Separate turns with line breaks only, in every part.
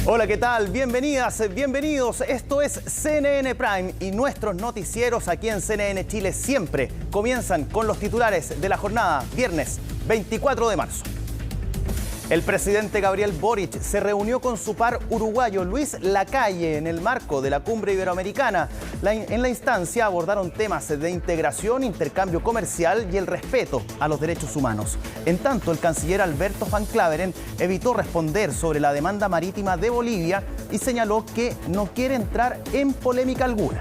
Hola, ¿qué tal? Bienvenidas, bienvenidos. Esto es CNN Prime y nuestros noticieros aquí en CNN Chile siempre comienzan con los titulares de la jornada, viernes 24 de marzo. El presidente Gabriel Boric se reunió con su par uruguayo Luis Lacalle en el marco de la Cumbre Iberoamericana. En la instancia abordaron temas de integración, intercambio comercial y el respeto a los derechos humanos. En tanto, el canciller Alberto Van Klaveren evitó responder sobre la demanda marítima de Bolivia y señaló que no quiere entrar en polémica alguna.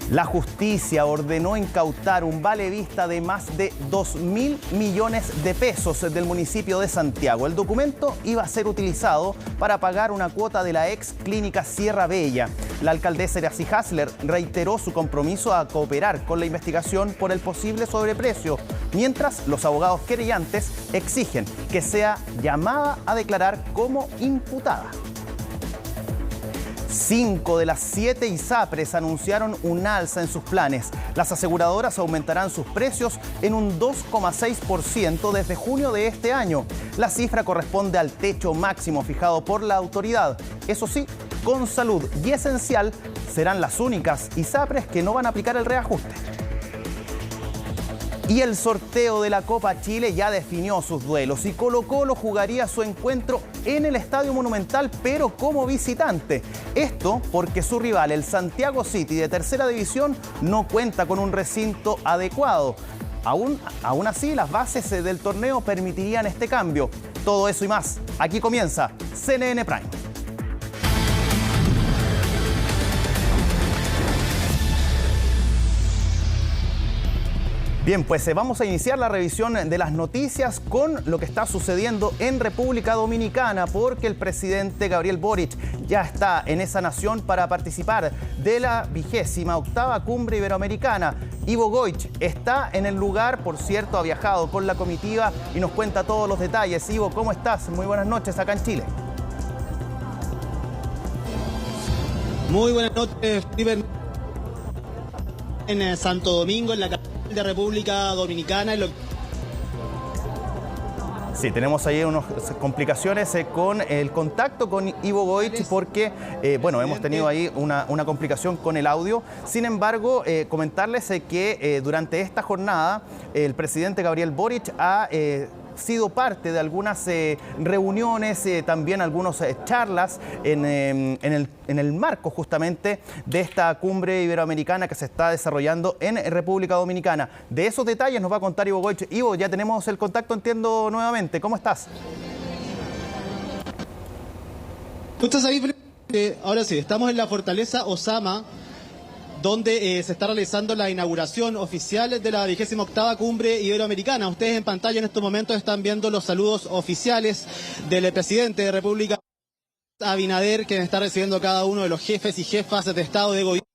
La justicia ordenó incautar un vale vista de más de 2.000 millones de pesos del municipio de Santiago. El documento iba a ser utilizado para pagar una cuota de la ex clínica Sierra Bella. La alcaldesa Iracy Hasler reiteró su compromiso a cooperar con la investigación por el posible sobreprecio, mientras los abogados querellantes exigen que sea llamada a declarar como imputada. 5 de las 7 ISAPRES anunciaron un alza en sus planes. Las aseguradoras aumentarán sus precios en un 2,6% desde junio de este año. La cifra corresponde al techo máximo fijado por la autoridad. Eso sí, con Salud y Esencial serán las únicas ISAPRES que no van a aplicar el reajuste. Y el sorteo de la Copa Chile ya definió sus duelos y Colo-Colo jugaría su encuentro en el Estadio Monumental, pero como visitante. Esto porque su rival, el Santiago City de tercera división, no cuenta con un recinto adecuado. Aún así, las bases del torneo permitirían este cambio. Todo eso y más. Aquí comienza CNN Prime. Bien, pues vamos a iniciar la revisión de las noticias con lo que está sucediendo en República Dominicana, porque el presidente Gabriel Boric ya está en esa nación para participar de la 28ª Cumbre Iberoamericana. Ivo Goich está en el lugar, por cierto, ha viajado con la comitiva y nos cuenta todos los detalles. Ivo, ¿cómo estás? Muy buenas noches acá en Chile.
Muy buenas noches, Felipe. En Santo Domingo, en la capital de República Dominicana.
Sí, tenemos ahí unas complicaciones con el contacto con Ivo Goich porque, hemos tenido ahí una complicación con el audio. Sin embargo, comentarles que durante esta jornada el presidente Gabriel Boric ha sido parte de algunas reuniones, también algunas charlas en el marco justamente de esta cumbre iberoamericana que se está desarrollando en República Dominicana. De esos detalles nos va a contar Ivo Goich. Ivo, ya tenemos el contacto, entiendo, nuevamente. ¿Cómo estás?
¿Tú estás ahí, Felipe? Ahora sí, estamos en la Fortaleza Osama, donde se está realizando la inauguración oficial de la 28ª Cumbre Iberoamericana. Ustedes en pantalla en estos momentos están viendo los saludos oficiales del presidente de República, Abinader, quien está recibiendo a cada uno de los jefes y jefas de Estado de gobierno.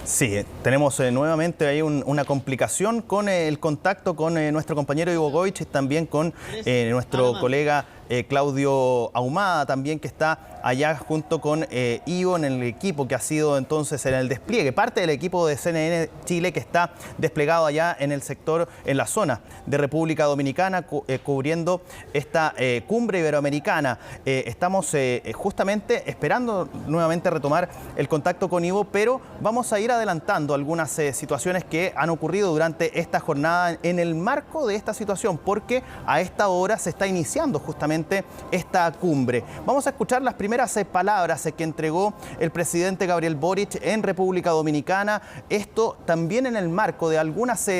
Sí, tenemos nuevamente ahí una complicación con el contacto con nuestro compañero Ivo Goich, también con nuestro colega Claudio Ahumada, también que está allá junto con Ivo en el equipo que ha sido entonces en el despliegue, parte del equipo de CNN Chile que está desplegado allá en el sector, en la zona de República Dominicana, cubriendo esta cumbre iberoamericana. Estamos justamente esperando nuevamente retomar el contacto con Ivo, pero vamos a ir adelantando algunas situaciones que han ocurrido durante esta jornada en el marco de esta situación, porque a esta hora se está iniciando justamente esta cumbre. Vamos a escuchar las primeras palabras que entregó el presidente Gabriel Boric en República Dominicana. Esto también en el marco de algunas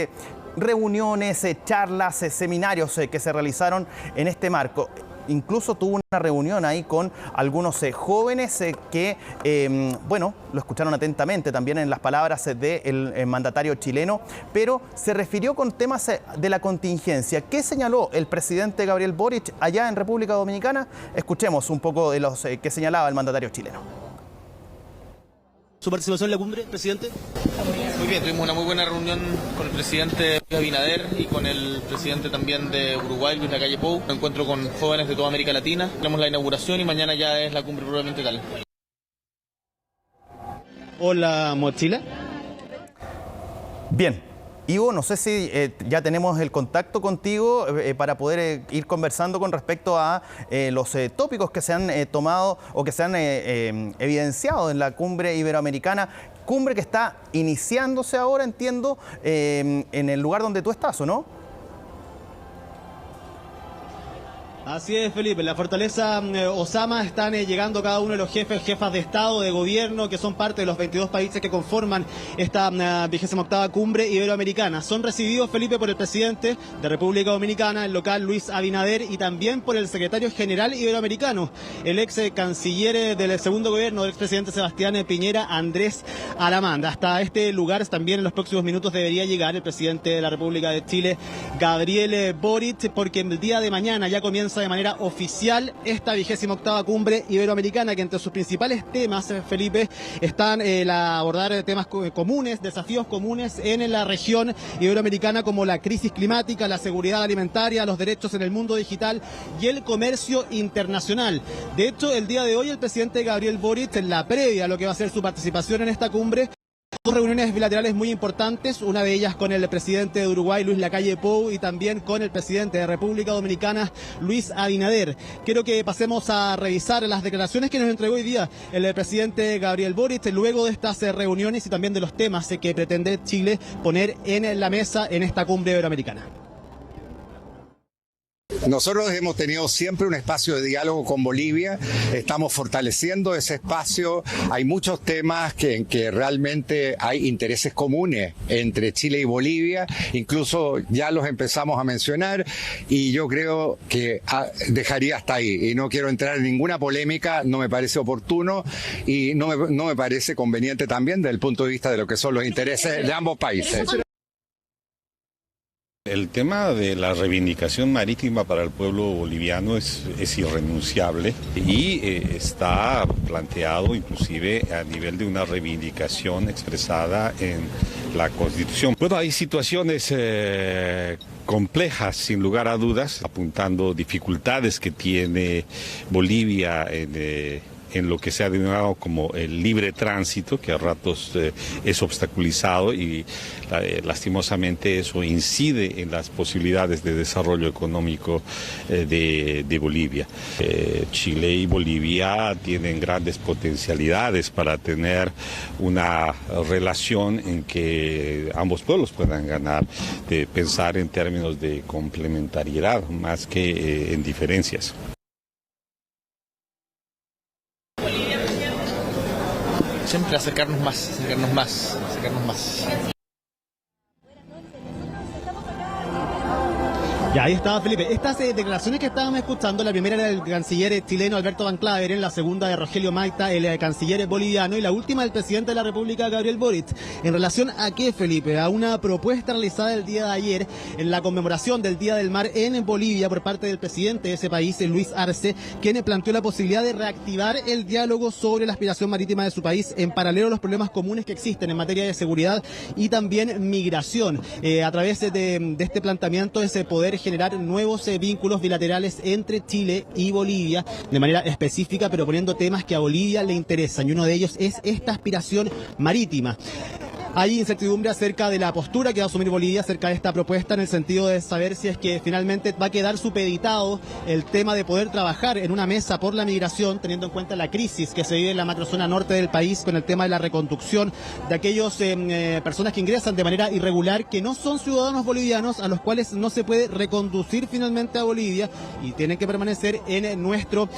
reuniones, charlas, seminarios que se realizaron en este marco. Incluso tuvo una reunión ahí con algunos jóvenes que, lo escucharon atentamente también en las palabras del mandatario chileno, pero se refirió con temas de la contingencia. ¿Qué señaló el presidente Gabriel Boric allá en República Dominicana? Escuchemos un poco de los que señalaba el mandatario chileno.
¿Su participación en la cumbre, presidente?
Muy bien, tuvimos una muy buena reunión con el presidente Abinader y con el presidente también de Uruguay, Luis Lacalle Pou. Un encuentro con jóvenes de toda América Latina. Tenemos la inauguración y mañana ya es la cumbre propiamente tal.
¿O la mochila?
Bien. Ivo, no sé si ya tenemos el contacto contigo para poder ir conversando con respecto a los tópicos que se han tomado o que se han evidenciado en la cumbre iberoamericana, cumbre que está iniciándose ahora, entiendo, en el lugar donde tú estás, ¿o no?
Así es, Felipe. En la fortaleza Osama están llegando cada uno de los jefas de Estado, de gobierno, que son parte de los 22 países que conforman esta 28ª cumbre iberoamericana. Son recibidos, Felipe, por el presidente de República Dominicana, el local Luis Abinader, y también por el secretario general iberoamericano, el ex canciller del segundo gobierno del expresidente Sebastián Piñera, Andrés Alamanda. Hasta este lugar también en los próximos minutos debería llegar el presidente de la República de Chile, Gabriel Boric, porque el día de mañana ya comienza de manera oficial esta 28ª cumbre iberoamericana, que entre sus principales temas, Felipe, están abordar temas comunes, desafíos comunes en la región iberoamericana, como la crisis climática, la seguridad alimentaria, los derechos en el mundo digital y el comercio internacional. De hecho, el día de hoy el presidente Gabriel Boric, en la previa a lo que va a ser su participación en esta cumbre, dos reuniones bilaterales muy importantes, una de ellas con el presidente de Uruguay, Luis Lacalle Pou, y también con el presidente de República Dominicana, Luis Abinader. Quiero que pasemos a revisar las declaraciones que nos entregó hoy día el presidente Gabriel Boric, luego de estas reuniones y también de los temas que pretende Chile poner en la mesa en esta cumbre iberoamericana.
Nosotros hemos tenido siempre un espacio de diálogo con Bolivia, estamos fortaleciendo ese espacio, hay muchos temas en que realmente hay intereses comunes entre Chile y Bolivia, incluso ya los empezamos a mencionar y yo creo que dejaría hasta ahí y no quiero entrar en ninguna polémica, no me parece oportuno y no me parece conveniente también desde el punto de vista de lo que son los intereses de ambos países.
El tema de la reivindicación marítima para el pueblo boliviano es irrenunciable y está planteado inclusive a nivel de una reivindicación expresada en la Constitución. Bueno, hay situaciones complejas, sin lugar a dudas, apuntando dificultades que tiene Bolivia en lo que se ha denominado como el libre tránsito, que a ratos es obstaculizado y lastimosamente eso incide en las posibilidades de desarrollo económico de Bolivia. Chile y Bolivia tienen grandes potencialidades para tener una relación en que ambos pueblos puedan ganar, de pensar en términos de complementariedad más que en diferencias.
Siempre acercarnos más.
Ya, ahí estaba, Felipe. Estas declaraciones que estábamos escuchando, la primera era del canciller chileno Alberto Van Claveren, la segunda de Rogelio Maita, el canciller boliviano, y la última del presidente de la República, Gabriel Boric. ¿En relación a qué, Felipe? A una propuesta realizada el día de ayer en la conmemoración del Día del Mar en Bolivia por parte del presidente de ese país, Luis Arce, quien planteó la posibilidad de reactivar el diálogo sobre la aspiración marítima de su país en paralelo a los problemas comunes que existen en materia de seguridad y también migración. A través de este planteamiento es poder generar nuevos vínculos bilaterales entre Chile y Bolivia de manera específica, pero poniendo temas que a Bolivia le interesan, y uno de ellos es esta aspiración marítima. Hay incertidumbre acerca de la postura que va a asumir Bolivia acerca de esta propuesta, en el sentido de saber si es que finalmente va a quedar supeditado el tema de poder trabajar en una mesa por la migración, teniendo en cuenta la crisis que se vive en la macrozona norte del país con el tema de la reconducción de aquellos personas que ingresan de manera irregular, que no son ciudadanos bolivianos, a los cuales no se puede reconducir finalmente a Bolivia y tienen que permanecer en nuestro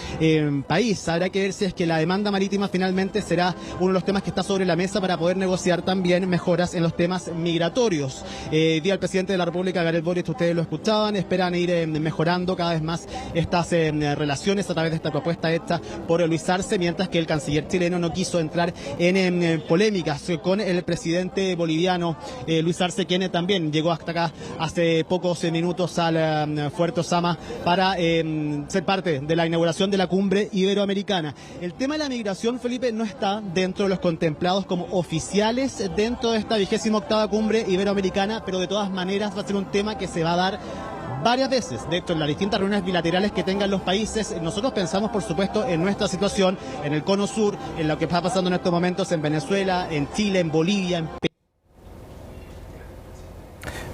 país. Habrá que ver si es que la demanda marítima finalmente será uno de los temas que está sobre la mesa para poder negociar también mejoras en los temas migratorios. Día el presidente de la República, Gabriel Boric, ustedes lo escuchaban, esperan ir mejorando cada vez más estas relaciones a través de esta propuesta hecha por Luis Arce, mientras que el canciller chileno no quiso entrar en polémicas con el presidente boliviano, Luis Arce, quien también llegó hasta acá hace pocos minutos al Fuerte Osama para ser parte de la inauguración de la cumbre iberoamericana. El tema de la migración, Felipe, no está dentro de los contemplados como oficiales dentro de esta 28ª cumbre iberoamericana, pero de todas maneras va a ser un tema que se va a dar varias veces. De hecho, en las distintas reuniones bilaterales que tengan los países, nosotros pensamos, por supuesto, en nuestra situación, en el Cono Sur, en lo que está pasando en estos momentos en Venezuela, en Chile, en Bolivia, en Perú.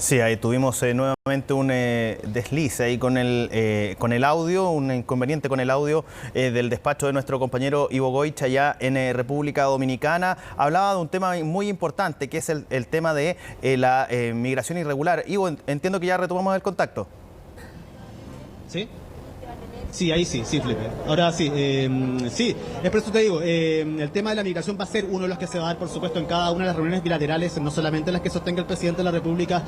Sí, ahí tuvimos nuevamente un desliz ahí con el audio, un inconveniente con el audio del despacho de nuestro compañero Ivo Goich allá en República Dominicana. Hablaba de un tema muy importante, que es el tema de la migración irregular. Ivo, entiendo que ya retomamos el contacto.
¿Sí? Sí, ahí sí, Felipe. Ahora sí, sí, es por eso te digo, el tema de la migración va a ser uno de los que se va a dar, por supuesto, en cada una de las reuniones bilaterales, no solamente las que sostenga el presidente de la República,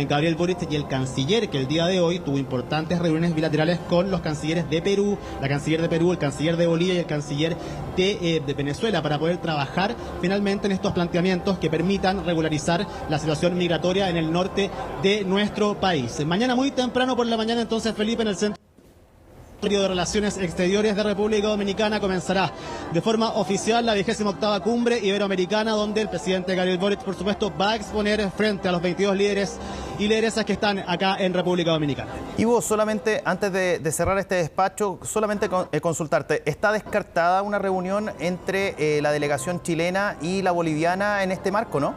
Gabriel Boric, y el canciller, que el día de hoy tuvo importantes reuniones bilaterales con los cancilleres de Perú, la canciller de Perú, el canciller de Bolivia y el canciller de Venezuela, para poder trabajar finalmente en estos planteamientos que permitan regularizar la situación migratoria en el norte de nuestro país. Mañana muy temprano por la mañana, entonces, Felipe, en el Centro de Relaciones Exteriores de República Dominicana comenzará de forma oficial la 28ª Cumbre Iberoamericana, donde el presidente Gabriel Boric, por supuesto, va a exponer frente a los 22 líderes y lideresas que están acá en República Dominicana.
Ivo, solamente antes de cerrar este despacho, solamente consultarte, ¿está descartada una reunión entre la delegación chilena y la boliviana en este marco, no?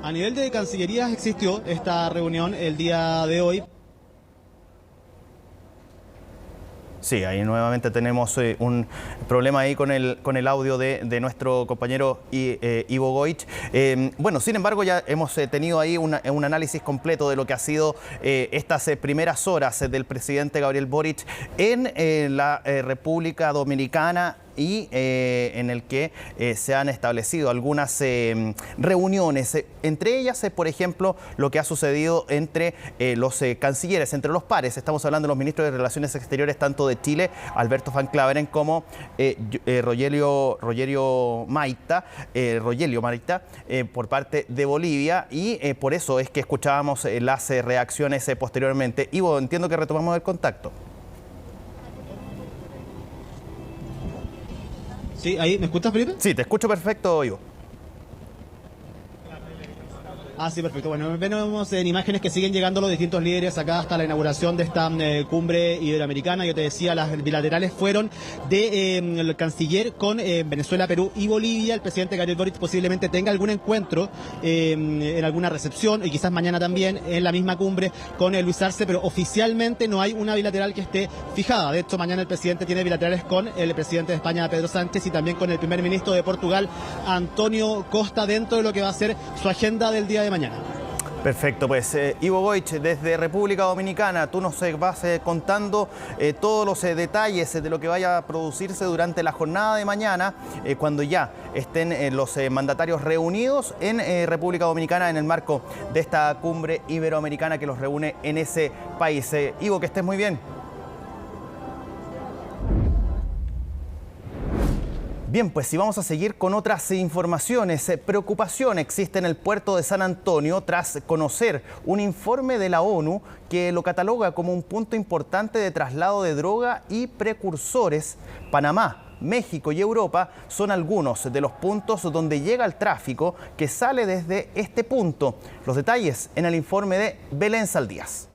A nivel de Cancillerías existió esta reunión el día de hoy.
Sí, ahí nuevamente tenemos un problema ahí con el audio de nuestro compañero Ivo Goich. Bueno, sin embargo, ya hemos tenido ahí un análisis completo de lo que ha sido estas primeras horas del presidente Gabriel Boric en la República Dominicana, y en el que se han establecido algunas reuniones, entre ellas, por ejemplo, lo que ha sucedido entre los cancilleres, entre los pares. Estamos hablando de los ministros de Relaciones Exteriores, tanto de Chile, Alberto Van Claveren, como Rogelio Maita, por parte de Bolivia, y por eso es que escuchábamos las reacciones posteriormente. Ivo, entiendo que retomamos el contacto.
Sí, ahí, ¿me escuchas, Felipe?
Sí, te escucho perfecto, Ivo.
Ah, sí, perfecto. Bueno, vemos en imágenes que siguen llegando los distintos líderes acá hasta la inauguración de esta cumbre iberoamericana. Yo te decía, las bilaterales fueron el canciller con Venezuela, Perú y Bolivia. El presidente Gabriel Boric posiblemente tenga algún encuentro en alguna recepción, y quizás mañana también en la misma cumbre con Luis Arce, pero oficialmente no hay una bilateral que esté fijada. De hecho, mañana el presidente tiene bilaterales con el presidente de España, Pedro Sánchez, y también con el primer ministro de Portugal, António Costa, dentro de lo que va a ser su agenda del día de mañana.
Perfecto, pues Ivo Goich, desde República Dominicana, tú nos vas contando todos los detalles de lo que vaya a producirse durante la jornada de mañana, cuando ya estén los mandatarios reunidos en República Dominicana en el marco de esta cumbre iberoamericana que los reúne en ese país. Ivo, que estés muy bien. Bien, pues si vamos a seguir con otras informaciones. Preocupación existe en el puerto de San Antonio tras conocer un informe de la ONU que lo cataloga como un punto importante de traslado de droga y precursores. Panamá, México y Europa son algunos de los puntos donde llega el tráfico que sale desde este punto. Los detalles en el informe de Belén Saldías.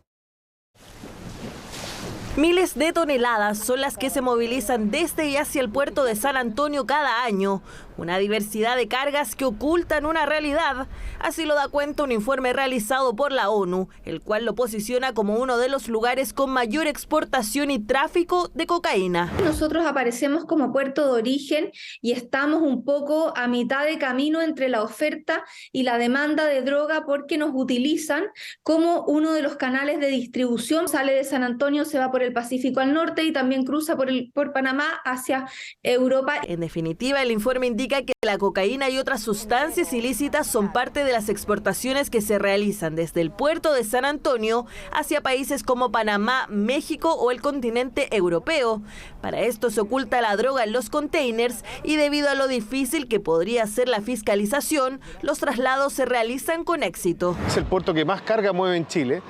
Miles de toneladas son las que se movilizan desde y hacia el puerto de San Antonio cada año. Una diversidad de cargas que ocultan una realidad. Así lo da cuenta un informe realizado por la ONU, el cual lo posiciona como uno de los lugares con mayor exportación y tráfico de cocaína.
Nosotros aparecemos como puerto de origen y estamos un poco a mitad de camino entre la oferta y la demanda de droga, porque nos utilizan como uno de los canales de distribución. Sale de San Antonio, se va por el Pacífico al norte y también cruza por Panamá hacia Europa.
En definitiva, el informe indica que la cocaína y otras sustancias ilícitas son parte de las exportaciones que se realizan desde el puerto de San Antonio hacia países como Panamá, México o el continente europeo. Para esto se oculta la droga en los containers, y debido a lo difícil que podría ser la fiscalización, los traslados se realizan con éxito.
Es el puerto que más carga mueve en Chile.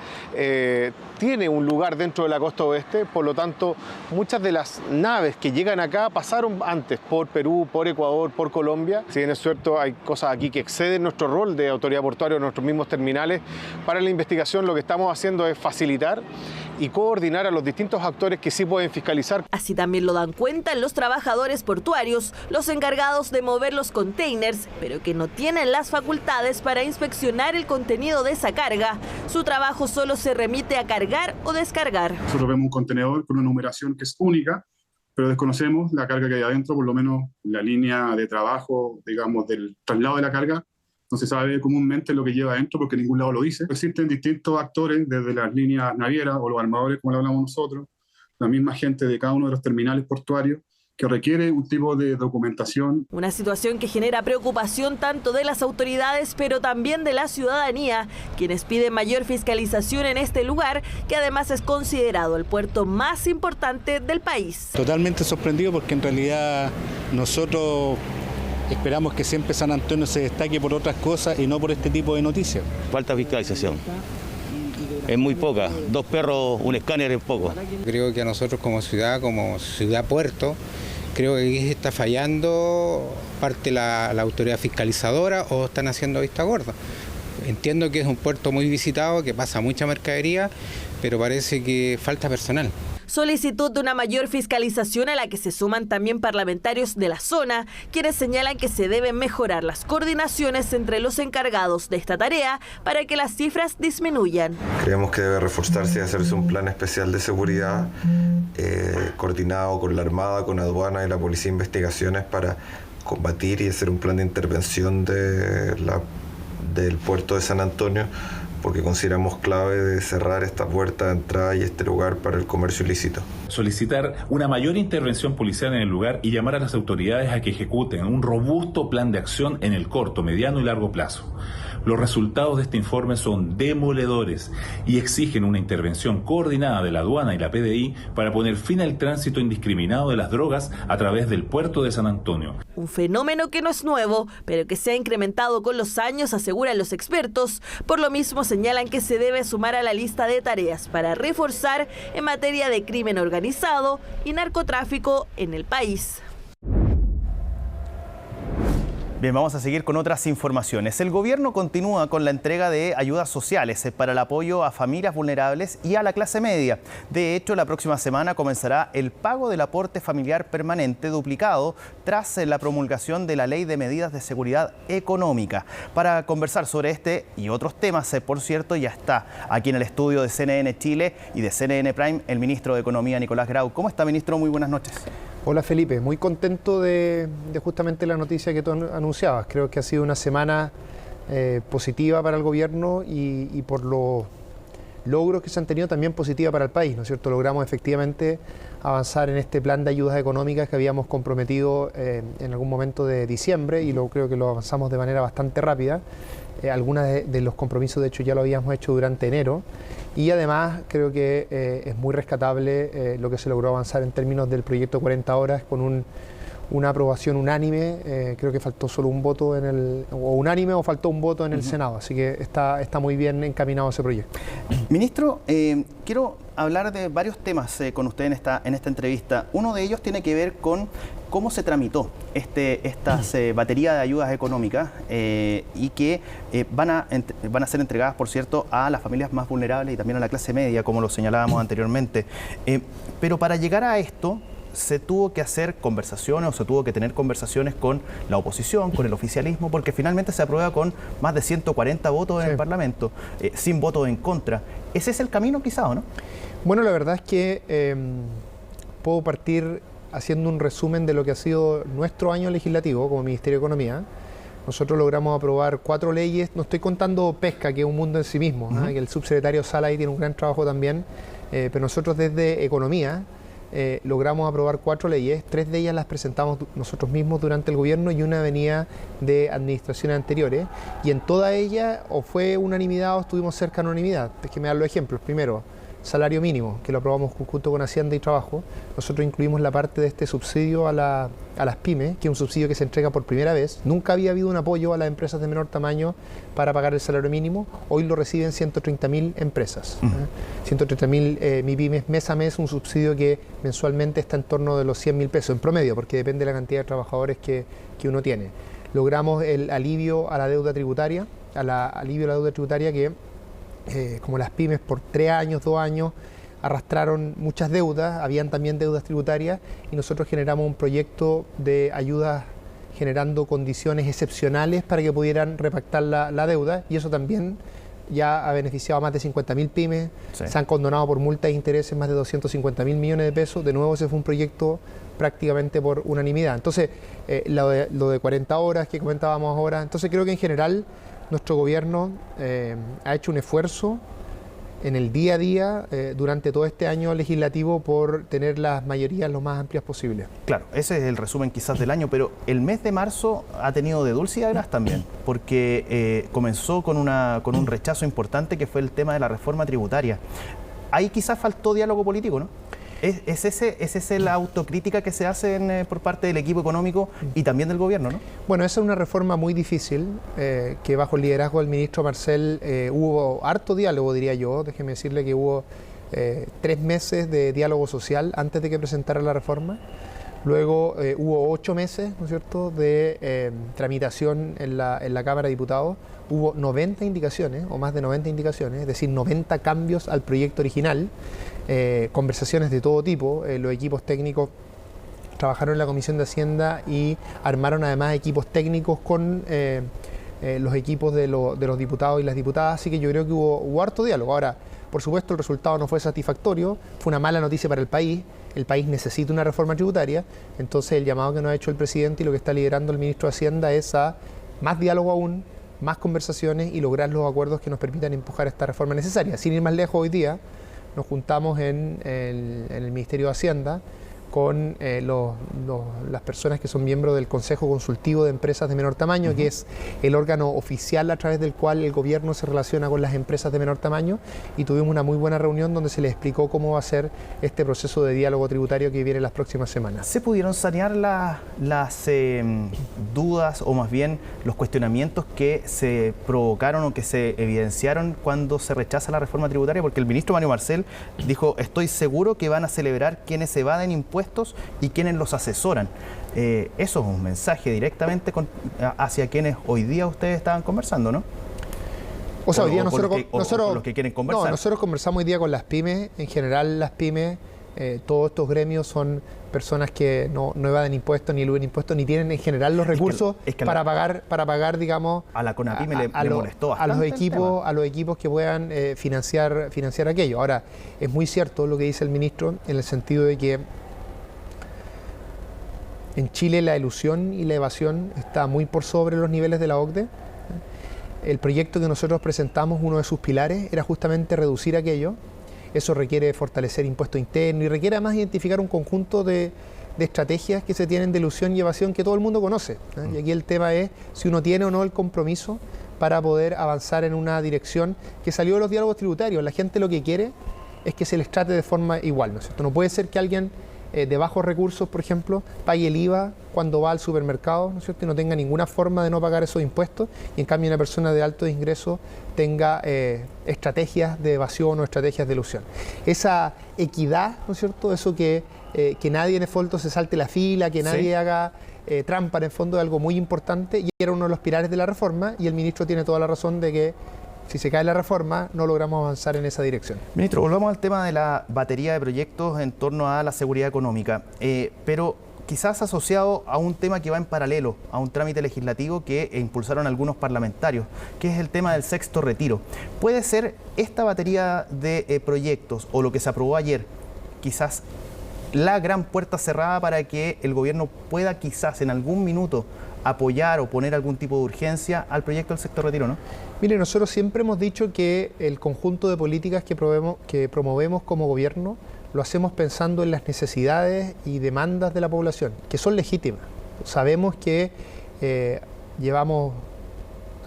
Tiene un lugar dentro de la costa oeste, por lo tanto muchas de las naves que llegan acá pasaron antes por Perú, por Ecuador, por por Colombia. Si bien es cierto, hay cosas aquí que exceden nuestro rol de autoridad portuaria, nuestros mismos terminales. Para la investigación lo que estamos haciendo es facilitar y coordinar a los distintos actores que sí pueden fiscalizar.
Así también lo dan cuenta los trabajadores portuarios, los encargados de mover los containers, pero que no tienen las facultades para inspeccionar el contenido de esa carga. Su trabajo solo se remite a cargar o descargar.
Nosotros vemos un contenedor con una numeración que es única, pero desconocemos la carga que hay adentro, por lo menos la línea de trabajo, digamos, del traslado de la carga. No se sabe comúnmente lo que lleva adentro porque ningún lado lo dice. Existen distintos actores, desde las líneas navieras o los armadores, como lo hablamos nosotros, la misma gente de cada uno de los terminales portuarios, que requiere un tipo de documentación.
Una situación que genera preocupación tanto de las autoridades, pero también de la ciudadanía, quienes piden mayor fiscalización en este lugar, que además es considerado el puerto más importante del país.
Totalmente sorprendido porque en realidad nosotros esperamos que siempre San Antonio se destaque por otras cosas y no por este tipo de noticias.
Falta fiscalización. Es muy poca. 2 perros, un escáner es poco.
Creo que a nosotros como ciudad puerto, creo que aquí está fallando parte la autoridad fiscalizadora o están haciendo vista gorda. Entiendo que es un puerto muy visitado, que pasa mucha mercadería, pero parece que falta personal.
Solicitud de una mayor fiscalización a la que se suman también parlamentarios de la zona, quienes señalan que se deben mejorar las coordinaciones entre los encargados de esta tarea para que las cifras disminuyan.
Creemos que debe reforzarse y hacerse un plan especial de seguridad coordinado con la Armada, con Aduana y la Policía de Investigaciones para combatir y hacer un plan de intervención del puerto de San Antonio, porque consideramos clave de cerrar esta puerta de entrada y este lugar para el comercio ilícito.
Solicitar una mayor intervención policial en el lugar y llamar a las autoridades a que ejecuten un robusto plan de acción en el corto, mediano y largo plazo. Los resultados de este informe son demoledores y exigen una intervención coordinada de la aduana y la PDI para poner fin al tránsito indiscriminado de las drogas a través del puerto de San Antonio.
Un fenómeno que no es nuevo, pero que se ha incrementado con los años, aseguran los expertos. Por lo mismo señalan que se debe sumar a la lista de tareas para reforzar en materia de crimen organizado y narcotráfico en el país.
Bien, vamos a seguir con otras informaciones. El gobierno continúa con la entrega de ayudas sociales para el apoyo a familias vulnerables y a la clase media. De hecho, la próxima semana comenzará el pago del aporte familiar permanente duplicado tras la promulgación de la Ley de Medidas de Seguridad Económica. Para conversar sobre este y otros temas, por cierto, ya está aquí en el estudio de CNN Chile y de CNN Prime el ministro de Economía, Nicolás Grau. ¿Cómo está, ministro? Muy buenas noches.
Hola Felipe, muy contento de justamente la noticia que tú anunciabas. Creo que ha sido una semana positiva para el gobierno y por los logros que se han tenido también positiva para el país, ¿no es cierto? Logramos efectivamente avanzar en este plan de ayudas económicas que habíamos comprometido en algún momento de diciembre y creo que lo avanzamos de manera bastante rápida. Algunos de los compromisos de hecho ya lo habíamos hecho durante enero. Y además creo que es muy rescatable lo que se logró avanzar en términos del proyecto 40 horas con una aprobación unánime. Creo que faltó solo un voto faltó un voto en el Senado, así que está muy bien encaminado ese proyecto.
Ministro, quiero hablar de varios temas con usted en esta entrevista. Uno de ellos tiene que ver con cómo se tramitó esta batería de ayudas económicas y que van a ser entregadas, por cierto, a las familias más vulnerables y también a la clase media, como lo señalábamos anteriormente. Pero para llegar a esto, se tuvo que hacer conversaciones o se tuvo que tener conversaciones con la oposición, con el oficialismo, porque finalmente se aprueba con más de 140 votos en el Parlamento, sin votos en contra. ¿Ese es el camino quizá o no?
Bueno, la verdad es que puedo partir haciendo un resumen de lo que ha sido nuestro año legislativo como Ministerio de Economía. Nosotros logramos aprobar 4 leyes, no estoy contando pesca, que es un mundo en sí mismo, que el subsecretario Sala ahí tiene un gran trabajo también, pero nosotros desde Economía logramos aprobar 4 leyes, 3 de ellas las presentamos nosotros mismos durante el gobierno y una venía de administraciones anteriores, y en toda ella o fue unanimidad o estuvimos cerca de unanimidad. Déjeme dar los ejemplos. Primero, salario mínimo, que lo aprobamos junto con Hacienda y Trabajo, nosotros incluimos la parte de este subsidio a las pymes, que es un subsidio que se entrega por primera vez. Nunca había habido un apoyo a las empresas de menor tamaño para pagar el salario mínimo. Hoy lo reciben 130.000 empresas. 130.000 MIPYMES mes a mes, un subsidio que mensualmente está en torno de los 100.000 pesos en promedio, porque depende de la cantidad de trabajadores que uno tiene. Logramos el alivio a la deuda tributaria, que como las pymes por 3 años, 2 años, arrastraron muchas deudas, habían también deudas tributarias, y nosotros generamos un proyecto de ayudas generando condiciones excepcionales para que pudieran repactar la deuda, y eso también ya ha beneficiado a más de 50.000 pymes, sí. Se han condonado por multas e intereses más de 250.000 millones de pesos. De nuevo, ese fue un proyecto prácticamente por unanimidad. Entonces, lo de 40 horas que comentábamos ahora, entonces creo que en general nuestro gobierno ha hecho un esfuerzo en el día a día durante todo este año legislativo por tener las mayorías lo más amplias posibles.
Claro, ese es el resumen quizás del año, pero el mes de marzo ha tenido de dulce y de agraz también, porque comenzó con un rechazo importante que fue el tema de la reforma tributaria. Ahí quizás faltó diálogo político, ¿no? ¿Es esa la autocrítica que se hace por parte del equipo económico y también del gobierno, ¿no?
Bueno, esa es una reforma muy difícil, que bajo el liderazgo del ministro Marcel hubo harto diálogo, diría yo. Déjeme decirle que hubo 3 meses de diálogo social antes de que presentara la reforma. Luego hubo 8 meses, ¿no es cierto?, de tramitación en la Cámara de Diputados. Hubo 90 indicaciones, o más de 90 indicaciones, es decir, 90 cambios al proyecto original, conversaciones de todo tipo. Los equipos técnicos trabajaron en la Comisión de Hacienda y armaron además equipos técnicos con los equipos de los diputados y las diputadas, así que yo creo que hubo harto diálogo. Ahora, por supuesto, el resultado no fue satisfactorio, fue una mala noticia para el país necesita una reforma tributaria, entonces el llamado que nos ha hecho el presidente y lo que está liderando el ministro de Hacienda es a más diálogo aún, más conversaciones y lograr los acuerdos que nos permitan empujar esta reforma necesaria. Sin ir más lejos, hoy día nos juntamos en el Ministerio de Hacienda con las personas que son miembros del Consejo Consultivo de Empresas de Menor Tamaño, que es el órgano oficial a través del cual el gobierno se relaciona con las empresas de menor tamaño, y tuvimos una muy buena reunión donde se les explicó cómo va a ser este proceso de diálogo tributario que viene en las próximas semanas.
¿Se pudieron sanear las dudas o más bien los cuestionamientos que se provocaron o que se evidenciaron cuando se rechaza la reforma tributaria? Porque el ministro Mario Marcel dijo: estoy seguro que van a celebrar quienes evaden impuestos y quienes los asesoran. Eso es un mensaje directamente hacia quienes hoy día ustedes estaban conversando, ¿no?
O sea, hoy día nosotros
los que quieren conversar.
No, nosotros conversamos hoy día con las pymes. En general, las pymes, todos estos gremios son personas que no evaden impuestos, ni eluden impuestos, ni tienen en general los recursos para pagar, digamos,
a la CONAPYME le molestó bastante
a los equipos que puedan financiar aquello. Ahora, es muy cierto lo que dice el ministro, en el sentido de que en Chile la elusión y la evasión está muy por sobre los niveles de la OCDE. El proyecto que nosotros presentamos, uno de sus pilares, era justamente reducir aquello. Eso requiere fortalecer impuesto interno y requiere además identificar un conjunto de estrategias que se tienen de elusión y evasión que todo el mundo conoce. Y aquí el tema es si uno tiene o no el compromiso para poder avanzar en una dirección que salió de los diálogos tributarios. La gente lo que quiere es que se les trate de forma igual, ¿no es cierto? No puede ser que alguien de bajos recursos, por ejemplo, pague el IVA cuando va al supermercado, ¿no es cierto?, y no tenga ninguna forma de no pagar esos impuestos, y en cambio una persona de alto ingreso tenga estrategias de evasión o estrategias de elusión. Esa equidad, ¿no es cierto?, eso que nadie en el fondo se salte la fila, que nadie haga trampa, en el fondo, es algo muy importante, y era uno de los pilares de la reforma, y el ministro tiene toda la razón de que si se cae la reforma, no logramos avanzar en esa dirección.
Ministro, volvamos al tema de la batería de proyectos en torno a la seguridad económica, pero quizás asociado a un tema que va en paralelo a un trámite legislativo que impulsaron algunos parlamentarios, que es el tema del sexto retiro. ¿Puede ser esta batería de proyectos o lo que se aprobó ayer quizás la gran puerta cerrada para que el gobierno pueda quizás en algún minuto apoyar o poner algún tipo de urgencia al proyecto del sexto retiro, ¿no?
Mire, nosotros siempre hemos dicho que el conjunto de políticas que promovemos como gobierno lo hacemos pensando en las necesidades y demandas de la población, que son legítimas. Sabemos que llevamos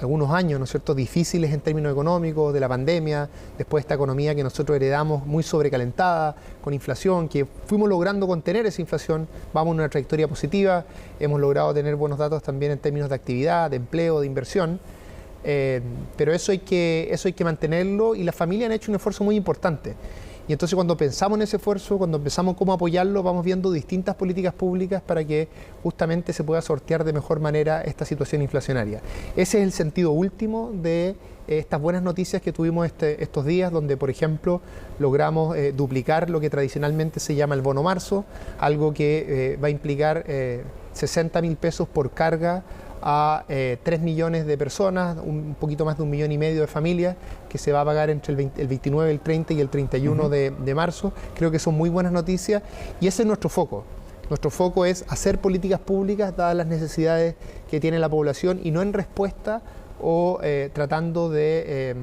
algunos años, ¿no es cierto?, difíciles en términos económicos, de la pandemia, después de esta economía que nosotros heredamos muy sobrecalentada, con inflación, que fuimos logrando contener esa inflación, vamos en una trayectoria positiva, hemos logrado tener buenos datos también en términos de actividad, de empleo, de inversión, pero eso hay que mantenerlo, y las familias han hecho un esfuerzo muy importante. Y entonces cuando pensamos en ese esfuerzo, cuando pensamos cómo apoyarlo, vamos viendo distintas políticas públicas para que justamente se pueda sortear de mejor manera esta situación inflacionaria. Ese es el sentido último de estas buenas noticias que tuvimos estos días, donde por ejemplo logramos duplicar lo que tradicionalmente se llama el bono marzo, algo que va a implicar 60.000 pesos por carga a 3 millones de personas, un poquito más de 1,5 millones de familias, que se va a pagar entre el 29, el 30 y el 31 de marzo. Creo que son muy buenas noticias y ese es nuestro foco. Nuestro foco es hacer políticas públicas dadas las necesidades que tiene la población y no en respuesta o tratando de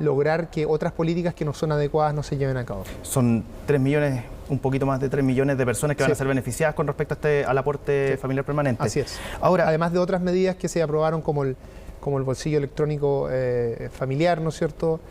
lograr que otras políticas que no son adecuadas no se lleven a cabo.
Son 3 millones, un poquito más de 3 millones de personas que van a ser beneficiadas con respecto al aporte familiar permanente.
Así es. Ahora, además de otras medidas que se aprobaron como el bolsillo electrónico familiar, ¿no es cierto?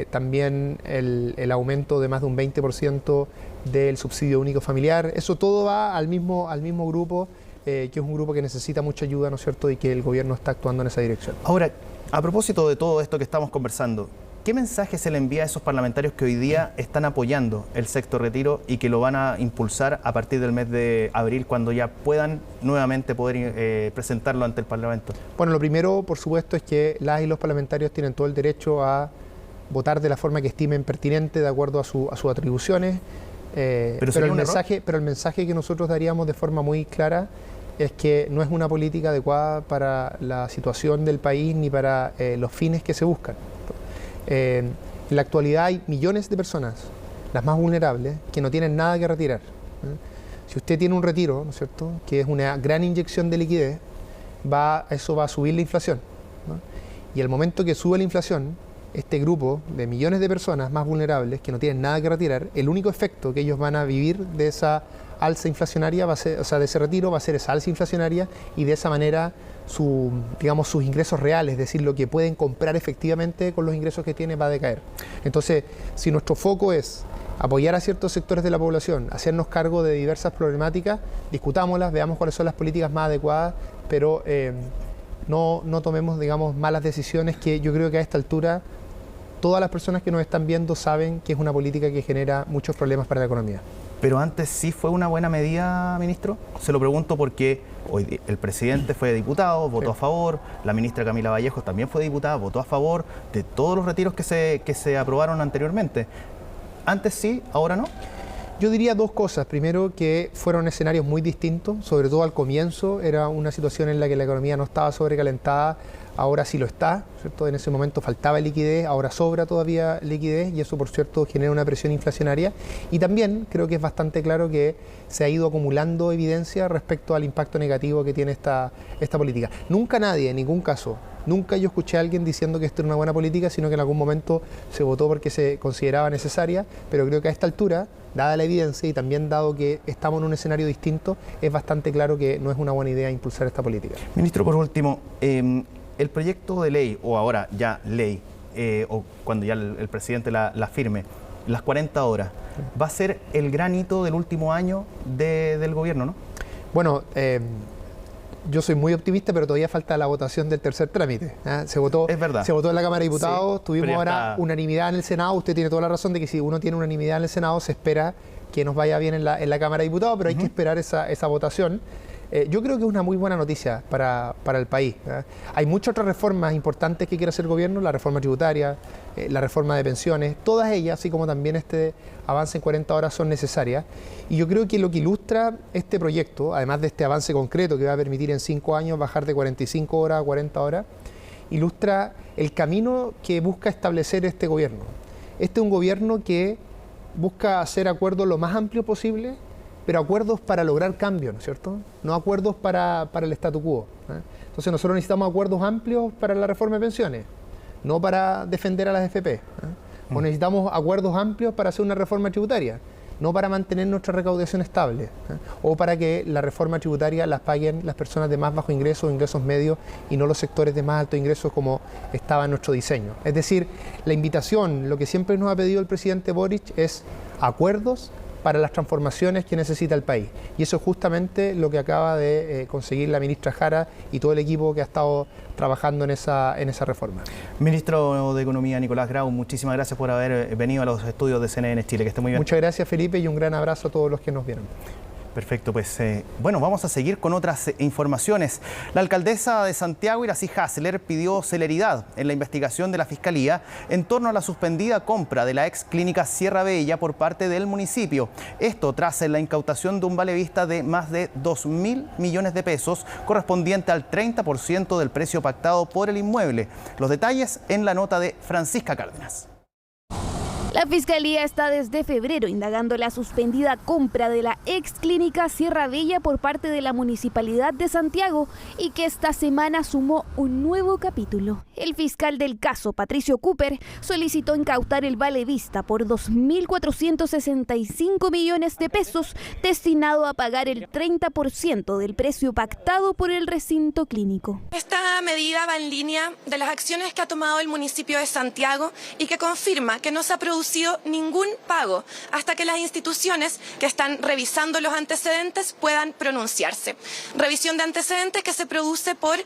También el aumento de más de un 20% del subsidio único familiar. Eso todo va al mismo grupo, que es un grupo que necesita mucha ayuda, ¿no es cierto? Y que el gobierno está actuando en esa dirección.
Ahora, a propósito de todo esto que estamos conversando, ¿qué mensaje se le envía a esos parlamentarios que hoy día están apoyando el sexto retiro y que lo van a impulsar a partir del mes de abril, cuando ya puedan nuevamente poder presentarlo ante el Parlamento?
Bueno, lo primero, por supuesto, es que las y los parlamentarios tienen todo el derecho a votar de la forma que estimen pertinente, de acuerdo a sus atribuciones. Pero el mensaje que nosotros daríamos de forma muy clara es que no es una política adecuada para la situación del país ni para los fines que se buscan. En la actualidad hay millones de personas, las más vulnerables, que no tienen nada que retirar. Si usted tiene un retiro, ¿no es cierto?, que es una gran inyección de liquidez, eso va a subir la inflación, ¿no? Y al momento que sube la inflación, este grupo de millones de personas más vulnerables que no tienen nada que retirar, el único efecto que ellos van a vivir de esa alza inflacionaria va a ser, de ese retiro va a ser esa alza inflacionaria, y de esa manera sus ingresos reales, es decir, lo que pueden comprar efectivamente con los ingresos que tienen, va a decaer. Entonces, si nuestro foco es apoyar a ciertos sectores de la población, hacernos cargo de diversas problemáticas, discutámoslas, veamos cuáles son las políticas más adecuadas, pero no tomemos, malas decisiones, que yo creo que a esta altura todas las personas que nos están viendo saben que es una política que genera muchos problemas para la economía.
Pero antes sí fue una buena medida, ministro. Se lo pregunto porque hoy el presidente fue diputado, votó a favor, la ministra Camila Vallejos también fue diputada, votó a favor de todos los retiros que se aprobaron anteriormente. Antes sí, ahora no.
Yo diría dos cosas. Primero, que fueron escenarios muy distintos, sobre todo al comienzo. Era una situación en la que la economía no estaba sobrecalentada, ahora sí lo está, ¿cierto? En ese momento faltaba liquidez, ahora sobra todavía liquidez, y eso, por cierto, genera una presión inflacionaria. Y también creo que es bastante claro que se ha ido acumulando evidencia respecto al impacto negativo que tiene esta política. Nunca nadie, en ningún caso, nunca yo escuché a alguien diciendo que esto era una buena política, sino que en algún momento se votó porque se consideraba necesaria, pero creo que a esta altura, dada la evidencia y también dado que estamos en un escenario distinto, es bastante claro que no es una buena idea impulsar esta política.
Ministro, por último, el proyecto de ley, o ahora ya ley, o cuando ya el presidente la firme, las 40 horas, va a ser el gran hito del último año del gobierno, ¿no?
Bueno, yo soy muy optimista, pero todavía falta la votación del tercer trámite. Se votó,
es verdad.
Se votó en la Cámara de Diputados, tuvimos ahora unanimidad en el Senado. Usted tiene toda la razón de que si uno tiene unanimidad en el Senado, se espera que nos vaya bien en la Cámara de Diputados, pero hay que esperar esa votación. Yo creo que es una muy buena noticia para el país. Hay muchas otras reformas importantes que quiere hacer el gobierno, la reforma tributaria, la reforma de pensiones, todas ellas, así como también este avance en 40 horas, son necesarias. Y yo creo que lo que ilustra este proyecto, además de este avance concreto que va a permitir en 5 años bajar de 45 horas a 40 horas, ilustra el camino que busca establecer este gobierno. Este es un gobierno que busca hacer acuerdos lo más amplios posible, pero acuerdos para lograr cambios, ¿no es cierto? No acuerdos para el statu quo. Entonces nosotros necesitamos acuerdos amplios para la reforma de pensiones, no para defender a las FP. O necesitamos acuerdos amplios para hacer una reforma tributaria. no para mantener nuestra recaudación estable, o para que la reforma tributaria las paguen las personas de más bajo ingreso o ingresos medios y no los sectores de más alto ingreso como estaba en nuestro diseño. Es decir, la invitación, lo que siempre nos ha pedido el presidente Boric es acuerdos para las transformaciones que necesita el país. Y eso es justamente lo que acaba de conseguir la ministra Jara y todo el equipo que ha estado trabajando en esa reforma.
Ministro de Economía Nicolás Grau, muchísimas gracias por haber venido a los estudios de CNN Chile. Que esté muy bien.
Muchas gracias, Felipe, y un gran abrazo a todos los que nos vieron.
Perfecto, pues bueno, vamos a seguir con otras informaciones. La alcaldesa de Santiago, Iracy Hasler, pidió celeridad en la investigación de la Fiscalía en torno a la suspendida compra de la ex clínica Sierra Bella por parte del municipio. Esto tras la incautación de un valevista de más de 2.000 millones de pesos, correspondiente al 30% del precio pactado por el inmueble. Los detalles en la nota de Francisca Cárdenas.
La Fiscalía está desde febrero indagando la suspendida compra de la ex clínica Sierra Bella por parte de la Municipalidad de Santiago y que esta semana sumó un nuevo capítulo. El fiscal del caso, Patricio Cooper, solicitó incautar el valevista por 2.465 millones de pesos destinado a pagar el 30% del precio pactado por el recinto clínico.
Esta medida va en línea de las acciones que ha tomado el municipio de Santiago y que confirma que no se ha producido ningún pago hasta que las instituciones que están revisando los antecedentes puedan pronunciarse. Revisión de antecedentes que se produce por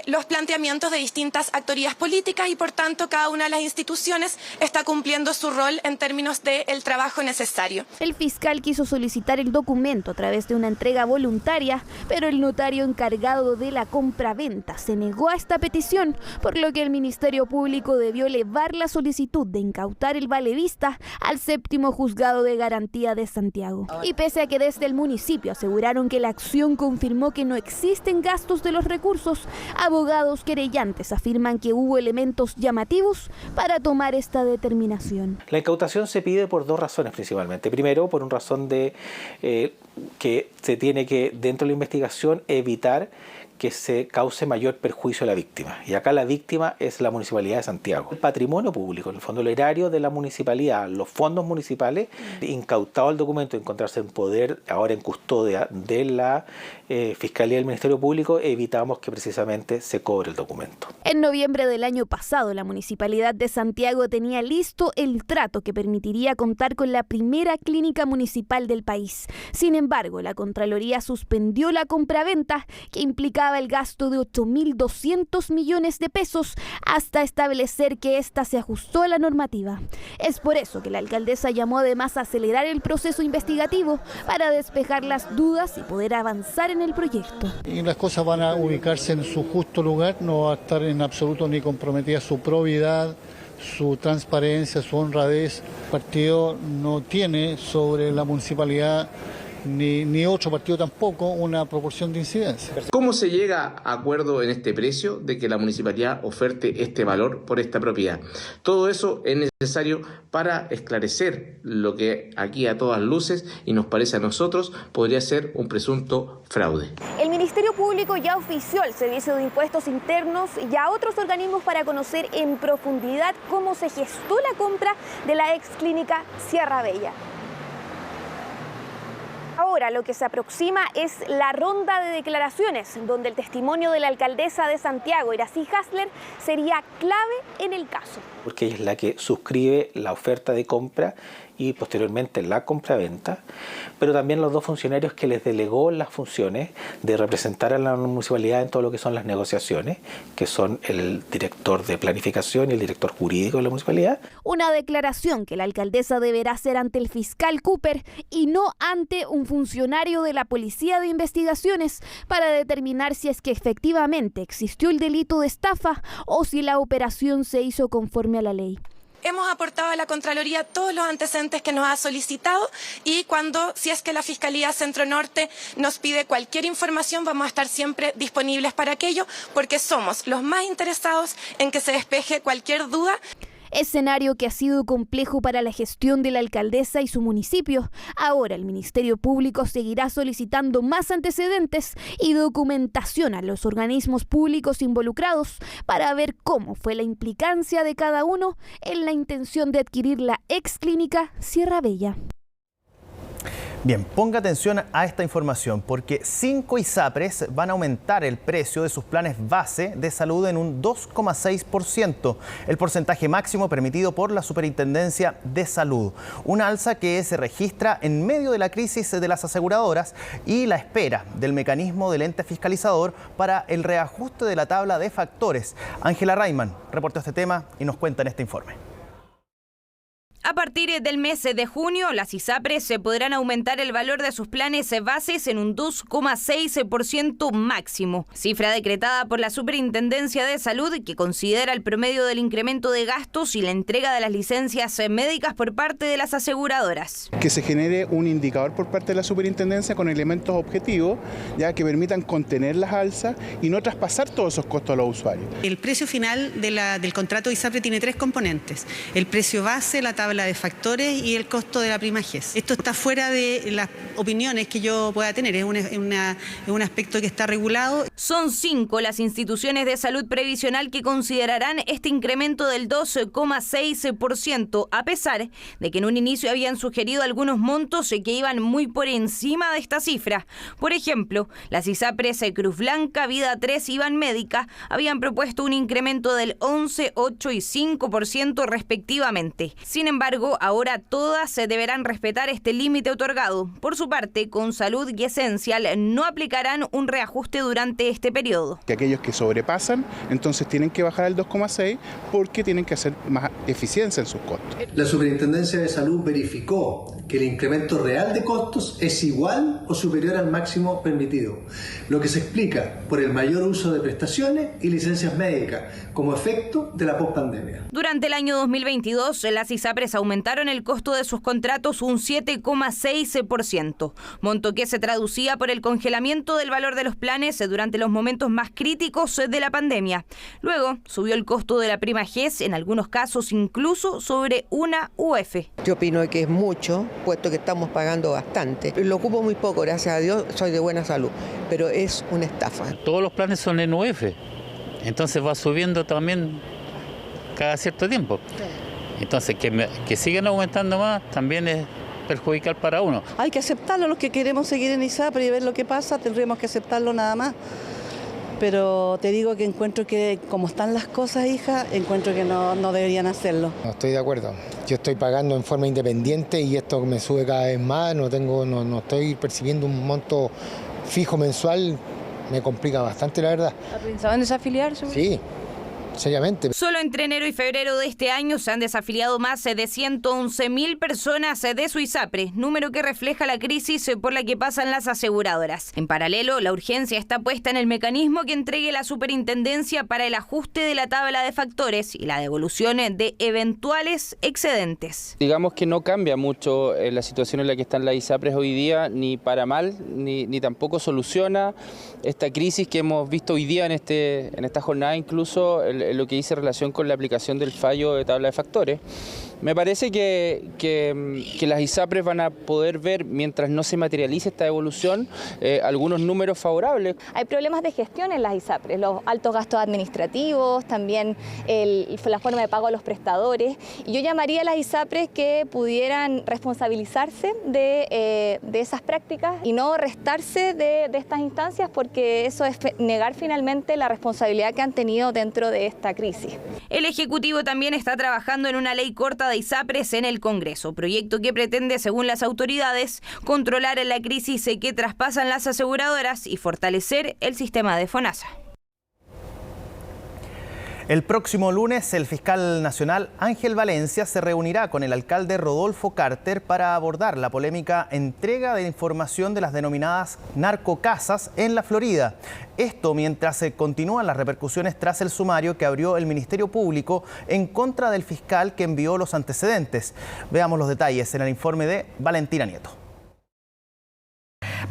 los planteamientos de distintas actorías políticas y por tanto cada una de las instituciones está cumpliendo su rol en términos del trabajo necesario.
El fiscal quiso solicitar el documento a través de una entrega voluntaria, pero el notario encargado de la compraventa se negó a esta petición, por lo que el Ministerio Público debió elevar la solicitud de incautar el valevista al 7º Juzgado de Garantía de Santiago. Y pese a que desde el municipio aseguraron que la acción confirmó que no existen gastos de los recursos, abogados querellantes afirman que hubo elementos llamativos para tomar esta determinación.
La incautación se pide por dos razones principalmente. Primero, por una razón de que se tiene que, dentro de la investigación, evitar que se cause mayor perjuicio a la víctima. Y acá la víctima es la Municipalidad de Santiago. El patrimonio público, en el fondo el erario de la municipalidad, los fondos municipales, incautado el documento, encontrarse en poder, ahora en custodia de la Fiscalía del Ministerio Público, evitamos que precisamente se cobre el documento.
En noviembre del año pasado, la Municipalidad de Santiago tenía listo el trato que permitiría contar con la primera clínica municipal del país. Sin embargo, la Contraloría suspendió la compraventa, que implicaba el gasto de 8.200 millones de pesos hasta establecer que ésta se ajustó a la normativa. Es por eso que la alcaldesa llamó además a acelerar el proceso investigativo para despejar las dudas y poder avanzar en el proyecto.
Y las cosas van a ubicarse en su justo lugar, no va a estar en absoluto ni comprometida su probidad, su transparencia, su honradez. El partido no tiene sobre la municipalidad ni otro partido tampoco una proporción de incidencia.
¿Cómo se llega a acuerdo en este precio de que la municipalidad oferte este valor por esta propiedad? Todo eso es necesario para esclarecer lo que aquí a todas luces y nos parece a nosotros podría ser un presunto fraude.
El Ministerio Público ya ofició al Servicio de Impuestos Internos y a otros organismos para conocer en profundidad cómo se gestó la compra de la ex clínica Sierra Bella. Ahora lo que se aproxima es la ronda de declaraciones, donde el testimonio de la alcaldesa de Santiago, Iracy Hasler, sería clave en el caso.
Porque ella es la que suscribe la oferta de compra y posteriormente la compraventa, pero también los dos funcionarios que les delegó las funciones de representar a la municipalidad en todo lo que son las negociaciones, que son el director de planificación y el director jurídico de la municipalidad.
Una declaración que la alcaldesa deberá hacer ante el fiscal Cooper y no ante un funcionario de la Policía de Investigaciones para determinar si es que efectivamente existió el delito de estafa o si la operación se hizo conforme a la ley.
Hemos aportado a la Contraloría todos los antecedentes que nos ha solicitado y si es que la Fiscalía Centro Norte nos pide cualquier información, vamos a estar siempre disponibles para aquello, porque somos los más interesados en que se despeje cualquier duda.
Escenario que ha sido complejo para la gestión de la alcaldesa y su municipio. Ahora el Ministerio Público seguirá solicitando más antecedentes y documentación a los organismos públicos involucrados para ver cómo fue la implicancia de cada uno en la intención de adquirir la ex clínica Sierra Bella.
Bien, ponga atención a esta información porque 5 ISAPRES van a aumentar el precio de sus planes base de salud en un 2,6%, el porcentaje máximo permitido por la Superintendencia de Salud. Una alza que se registra en medio de la crisis de las aseguradoras y la espera del mecanismo del ente fiscalizador para el reajuste de la tabla de factores. Ángela Rayman reportó este tema y nos cuenta en este informe.
A partir del mes de junio, las ISAPRES se podrán aumentar el valor de sus planes bases en un 2,6% máximo, cifra decretada por la Superintendencia de Salud que considera el promedio del incremento de gastos y la entrega de las licencias médicas por parte de las aseguradoras.
Que se genere un indicador por parte de la Superintendencia con elementos objetivos, ya que permitan contener las alzas y no traspasar todos esos costos a los usuarios.
El precio final del contrato de ISAPRE tiene 3 componentes: el precio base, la tabla de factores y el costo de la prima GES. Esto está fuera de las opiniones que yo pueda tener, es un aspecto que está regulado.
Son 5 las instituciones de salud previsional que considerarán este incremento del 2,6%, a pesar de que en un inicio habían sugerido algunos montos que iban muy por encima de esta cifra. Por ejemplo, las ISAPRES Cruz Blanca, Vida 3 y Banmédica habían propuesto un incremento del 11%, 8% y 5% respectivamente. Sin embargo, ahora todas se deberán respetar este límite otorgado. Por su parte, Consalud y Esencial no aplicarán un reajuste durante este periodo.
Que aquellos que sobrepasan, entonces tienen que bajar al 2,6 porque tienen que hacer más eficiencia en sus costos.
La Superintendencia de Salud verificó que el incremento real de costos es igual o superior al máximo permitido, lo que se explica por el mayor uso de prestaciones y licencias médicas como efecto de la pospandemia.
Durante el año 2022, las ISAPRES aumentaron el costo de sus contratos un 7,6%, monto que se traducía por el congelamiento del valor de los planes durante los momentos más críticos de la pandemia. Luego subió el costo de la prima GES, en algunos casos incluso sobre una UF.
Yo opino que es mucho, puesto que estamos pagando bastante. Lo ocupo muy poco, gracias a Dios, soy de buena salud, pero es una estafa.
Todos los planes son en UF, entonces va subiendo también cada cierto tiempo. Entonces, que sigan aumentando más también es perjudicial para uno.
Hay que aceptarlo, los que queremos seguir en ISAPRE y ver lo que pasa, tendremos que aceptarlo nada más. Pero te digo que encuentro que, como están las cosas, hija, encuentro que no deberían hacerlo.
No estoy de acuerdo. Yo estoy pagando en forma independiente y esto me sube cada vez más, no estoy percibiendo un monto fijo mensual, me complica bastante, la verdad.
¿Ha pensado en desafiliarse?
Sí. Seriamente.
Solo entre enero y febrero de este año se han desafiliado más de 111.000 personas de su ISAPRE, número que refleja la crisis por la que pasan las aseguradoras. En paralelo, la urgencia está puesta en el mecanismo que entregue la Superintendencia para el ajuste de la tabla de factores y la devolución de eventuales excedentes.
Digamos que no cambia mucho la situación en la que están las ISAPRES hoy día, ni para mal, ni tampoco soluciona esta crisis que hemos visto hoy día en esta jornada, incluso lo que dice relación con la aplicación del fallo de tabla de factores. Me parece que las ISAPRES van a poder ver, mientras no se materialice esta devolución, algunos números favorables.
Hay problemas de gestión en las ISAPRES, los altos gastos administrativos, también la forma de pago a los prestadores. Y yo llamaría a las ISAPRES que pudieran responsabilizarse de esas prácticas y no restarse de estas instancias, porque eso es negar finalmente la responsabilidad que han tenido dentro de esta crisis.
El Ejecutivo también está trabajando en una ley corta de ISAPRES en el Congreso, proyecto que pretende, según las autoridades, controlar la crisis que traspasan las aseguradoras y fortalecer el sistema de FONASA.
El próximo lunes, el fiscal nacional Ángel Valencia se reunirá con el alcalde Rodolfo Carter para abordar la polémica entrega de información de las denominadas narcocasas en la Florida. Esto mientras se continúan las repercusiones tras el sumario que abrió el Ministerio Público en contra del fiscal que envió los antecedentes. Veamos los detalles en el informe de Valentina Nieto.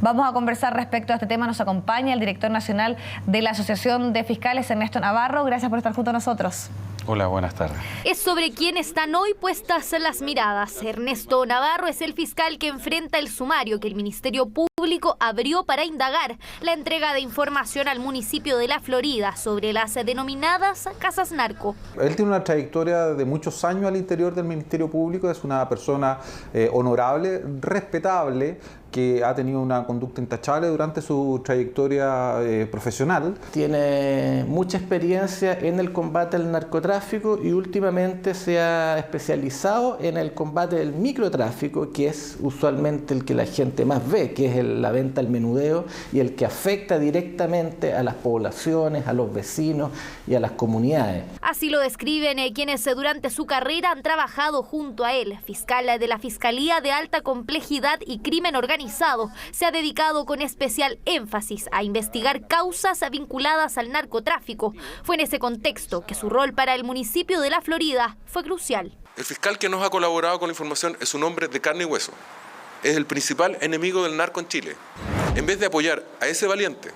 Vamos a conversar respecto a este tema. Nos acompaña el director nacional de la Asociación de Fiscales, Ernesto Navarro. Gracias por estar junto a nosotros.
Hola, buenas tardes.
Es sobre quién están hoy puestas las miradas. Ernesto Navarro es el fiscal que enfrenta el sumario que el Ministerio Público abrió para indagar la entrega de información al municipio de La Florida sobre las denominadas casas narco.
Él tiene una trayectoria de muchos años al interior del Ministerio Público, es una persona honorable, respetable, que ha tenido una conducta intachable durante su trayectoria profesional.
Tiene mucha experiencia en el combate al narcotráfico y últimamente se ha especializado en el combate del microtráfico, que es usualmente el que la gente más ve, que es la venta al menudeo y el que afecta directamente a las poblaciones, a los vecinos y a las comunidades.
Así lo describen quienes durante su carrera han trabajado junto a él. Fiscal de la Fiscalía de Alta Complejidad y Crimen Organizado, se ha dedicado con especial énfasis a investigar causas vinculadas al narcotráfico. Fue en ese contexto que su rol para el municipio de La Florida fue crucial.
El fiscal que nos ha colaborado con la información es un hombre de carne y hueso. Es el principal enemigo del narco en Chile. En vez de apoyar a ese valiente,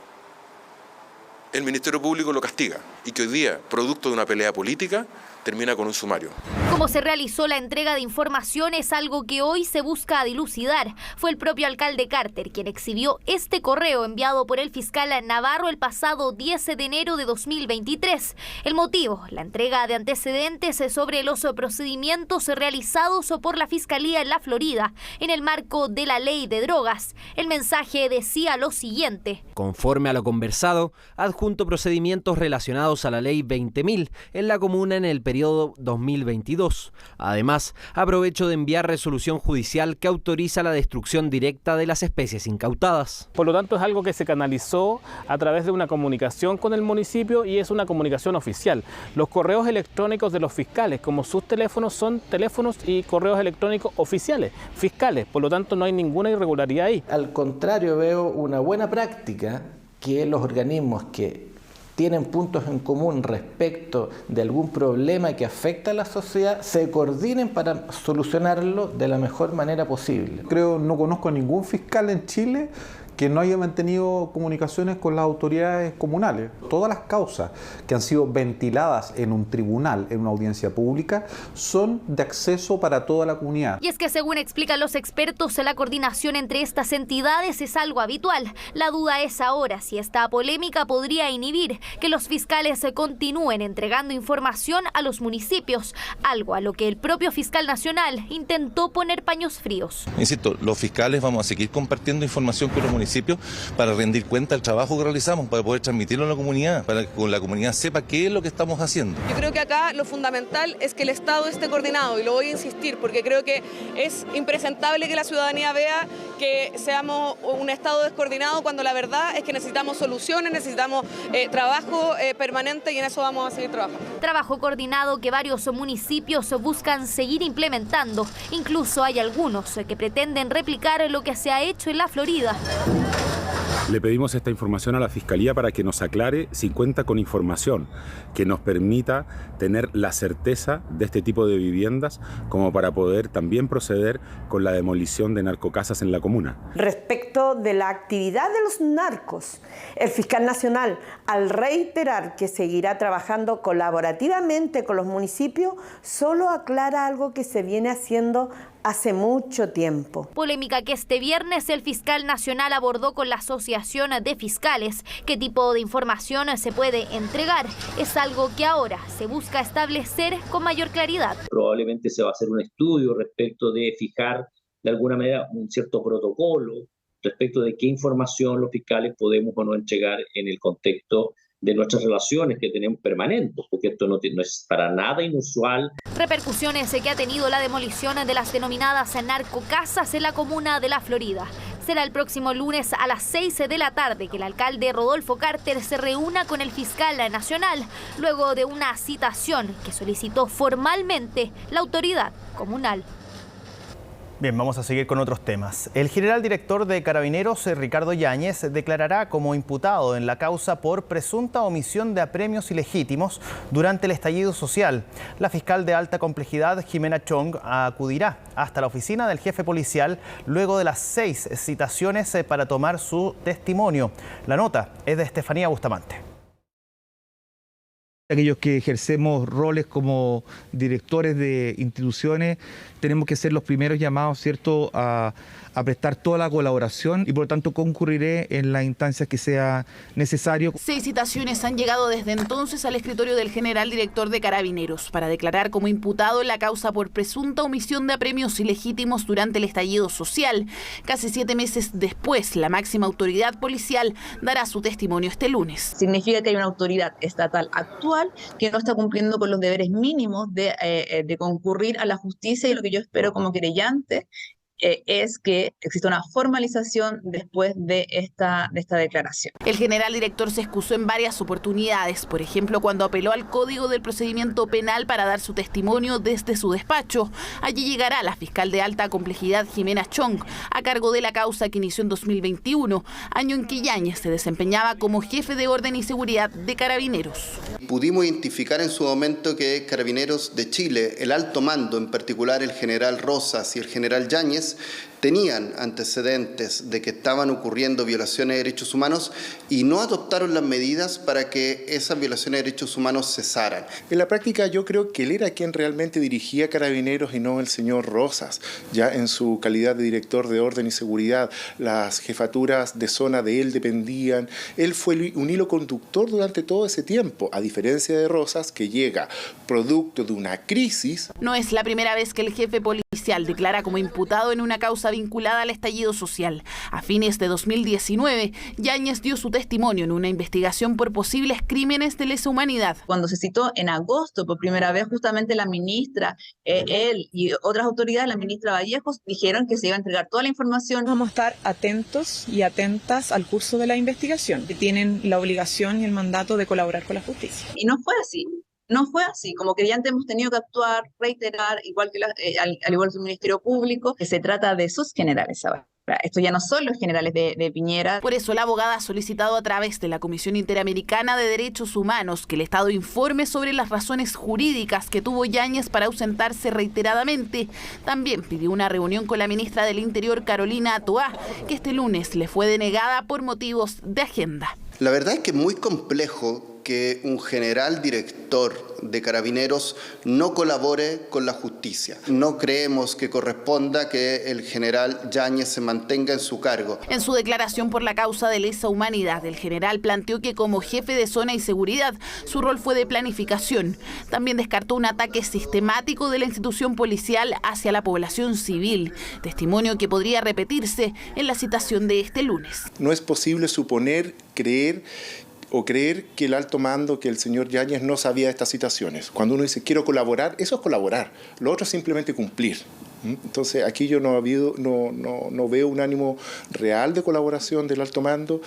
el Ministerio Público lo castiga y que hoy día, producto de una pelea política, termina con un sumario.
Cómo se realizó la entrega de información es algo que hoy se busca dilucidar. Fue el propio alcalde Carter quien exhibió este correo enviado por el fiscal Navarro el pasado 10 de enero de 2023. El motivo, la entrega de antecedentes sobre los procedimientos realizados por la Fiscalía en La Florida en el marco de la ley de drogas. El mensaje decía lo siguiente.
Conforme a lo conversado, adjunto procedimientos relacionados a la ley 20.000 en la comuna en el periodo 2022. Además, aprovecho de enviar resolución judicial que autoriza la destrucción directa de las especies incautadas.
Por lo tanto, es algo que se canalizó a través de una comunicación con el municipio y es una comunicación oficial. Los correos electrónicos de los fiscales, como sus teléfonos, son teléfonos y correos electrónicos oficiales, fiscales. Por lo tanto, no hay ninguna irregularidad ahí.
Al contrario, veo una buena práctica que los organismos que tienen puntos en común respecto de algún problema que afecta a la sociedad, se coordinen para solucionarlo de la mejor manera posible.
Creo no conozco a ningún fiscal en Chile que no haya mantenido comunicaciones con las autoridades comunales. Todas las causas que han sido ventiladas en un tribunal, en una audiencia pública, son de acceso para toda la comunidad.
Y es que según explican los expertos, la coordinación entre estas entidades es algo habitual. La duda es ahora si esta polémica podría inhibir que los fiscales continúen entregando información a los municipios, algo a lo que el propio fiscal nacional intentó poner paños fríos.
Insisto, los fiscales vamos a seguir compartiendo información con los municipios para rendir cuenta del trabajo que realizamos, para poder transmitirlo a la comunidad, para que la comunidad sepa qué es lo que estamos haciendo.
Yo creo que acá lo fundamental es que el Estado esté coordinado, y lo voy a insistir porque creo que es impresentable que la ciudadanía vea que seamos un Estado descoordinado cuando la verdad es que necesitamos soluciones, necesitamos trabajo permanente y en eso vamos a seguir trabajando.
Trabajo coordinado que varios municipios buscan seguir implementando. Incluso hay algunos que pretenden replicar lo que se ha hecho en La Florida.
Le pedimos esta información a la Fiscalía para que nos aclare si cuenta con información que nos permita tener la certeza de este tipo de viviendas como para poder también proceder con la demolición de narcocasas en la comuna.
Respecto de la actividad de los narcos, el fiscal nacional, al reiterar que seguirá trabajando colaborativamente con los municipios, solo aclara algo que se viene haciendo hace mucho tiempo.
Polémica que este viernes el fiscal nacional abordó con la Asociación de Fiscales. ¿Qué tipo de información se puede entregar? Es algo que ahora se busca establecer con mayor claridad.
Probablemente se va a hacer un estudio respecto de fijar de alguna manera un cierto protocolo respecto de qué información los fiscales podemos o no entregar en el contexto de nuestras relaciones que tenemos permanentes, porque esto no es para nada inusual.
Repercusiones que ha tenido la demolición de las denominadas narcocasas en la comuna de La Florida. Será el próximo lunes a las 6 de la tarde que el alcalde Rodolfo Carter se reúna con el fiscal nacional, luego de una citación que solicitó formalmente la autoridad comunal.
Bien, vamos a seguir con otros temas. El general director de Carabineros, Ricardo Yáñez, declarará como imputado en la causa por presunta omisión de apremios ilegítimos durante el estallido social. La fiscal de alta complejidad, Jimena Chong, acudirá hasta la oficina del jefe policial luego de las 6 citaciones para tomar su testimonio. La nota es de Estefanía Bustamante.
Aquellos que ejercemos roles como directores de instituciones tenemos que ser los primeros llamados, ¿cierto?, a prestar toda la colaboración y por lo tanto concurriré en las instancias que sea necesario.
6 citaciones han llegado desde entonces al escritorio del general director de Carabineros para declarar como imputado en la causa por presunta omisión de apremios ilegítimos durante el estallido social. Casi 7 meses después, la máxima autoridad policial dará su testimonio este lunes.
Significa que hay una autoridad estatal actual que no está cumpliendo con los deberes mínimos de concurrir a la justicia, y lo que yo espero como querellante es que exista una formalización después de esta declaración.
El general director se excusó en varias oportunidades, por ejemplo, cuando apeló al Código del Procedimiento Penal para dar su testimonio desde su despacho. Allí llegará la fiscal de alta complejidad Jimena Chong, a cargo de la causa que inició en 2021, año en que Yáñez se desempeñaba como jefe de orden y seguridad de Carabineros.
Pudimos identificar en su momento que Carabineros de Chile, el alto mando, en particular el general Rosas y el general Yáñez, tenían antecedentes de que estaban ocurriendo violaciones de derechos humanos y no adoptaron las medidas para que esas violaciones de derechos humanos cesaran.
En la práctica yo creo que él era quien realmente dirigía Carabineros y no el señor Rosas, ya en su calidad de director de orden y seguridad. Las jefaturas de zona de él dependían, él fue un hilo conductor durante todo ese tiempo, a diferencia de Rosas, que llega producto de una crisis.
No es la primera vez que el jefe policial declara como imputado en una causa vinculada al estallido social. A fines de 2019, Yáñez dio su testimonio en una investigación por posibles crímenes de lesa humanidad.
Cuando se citó en agosto por primera vez, justamente la ministra, él y otras autoridades, la ministra Vallejos, dijeron que se iba a entregar toda la información.
Vamos a estar atentos y atentas al curso de la investigación, que tienen la obligación y el mandato de colaborar con la justicia.
Y no fue así. No fue así, como que ya antes hemos tenido que actuar, reiterar, igual que al igual que el Ministerio Público, que se trata de sus generales ahora. Esto ya no son los generales de Piñera.
Por eso la abogada ha solicitado a través de la Comisión Interamericana de Derechos Humanos que el Estado informe sobre las razones jurídicas que tuvo Yáñez para ausentarse reiteradamente. También pidió una reunión con la ministra del Interior, Carolina Toá, que este lunes le fue denegada por motivos de agenda.
La verdad es que es muy complejo que un general director de Carabineros no colabore con la justicia. No creemos que corresponda que el general Yáñez se mantenga en su cargo.
En su declaración por la causa de lesa humanidad, el general planteó que como jefe de zona y seguridad, su rol fue de planificación. También descartó un ataque sistemático de la institución policial hacia la población civil, testimonio que podría repetirse en la citación de este lunes.
No es posible suponer, creer que el alto mando, que el señor Yáñez no sabía de estas situaciones. Cuando uno dice quiero colaborar, eso es colaborar. Lo otro es simplemente cumplir. Entonces aquí yo no veo un ánimo real de colaboración del alto mando.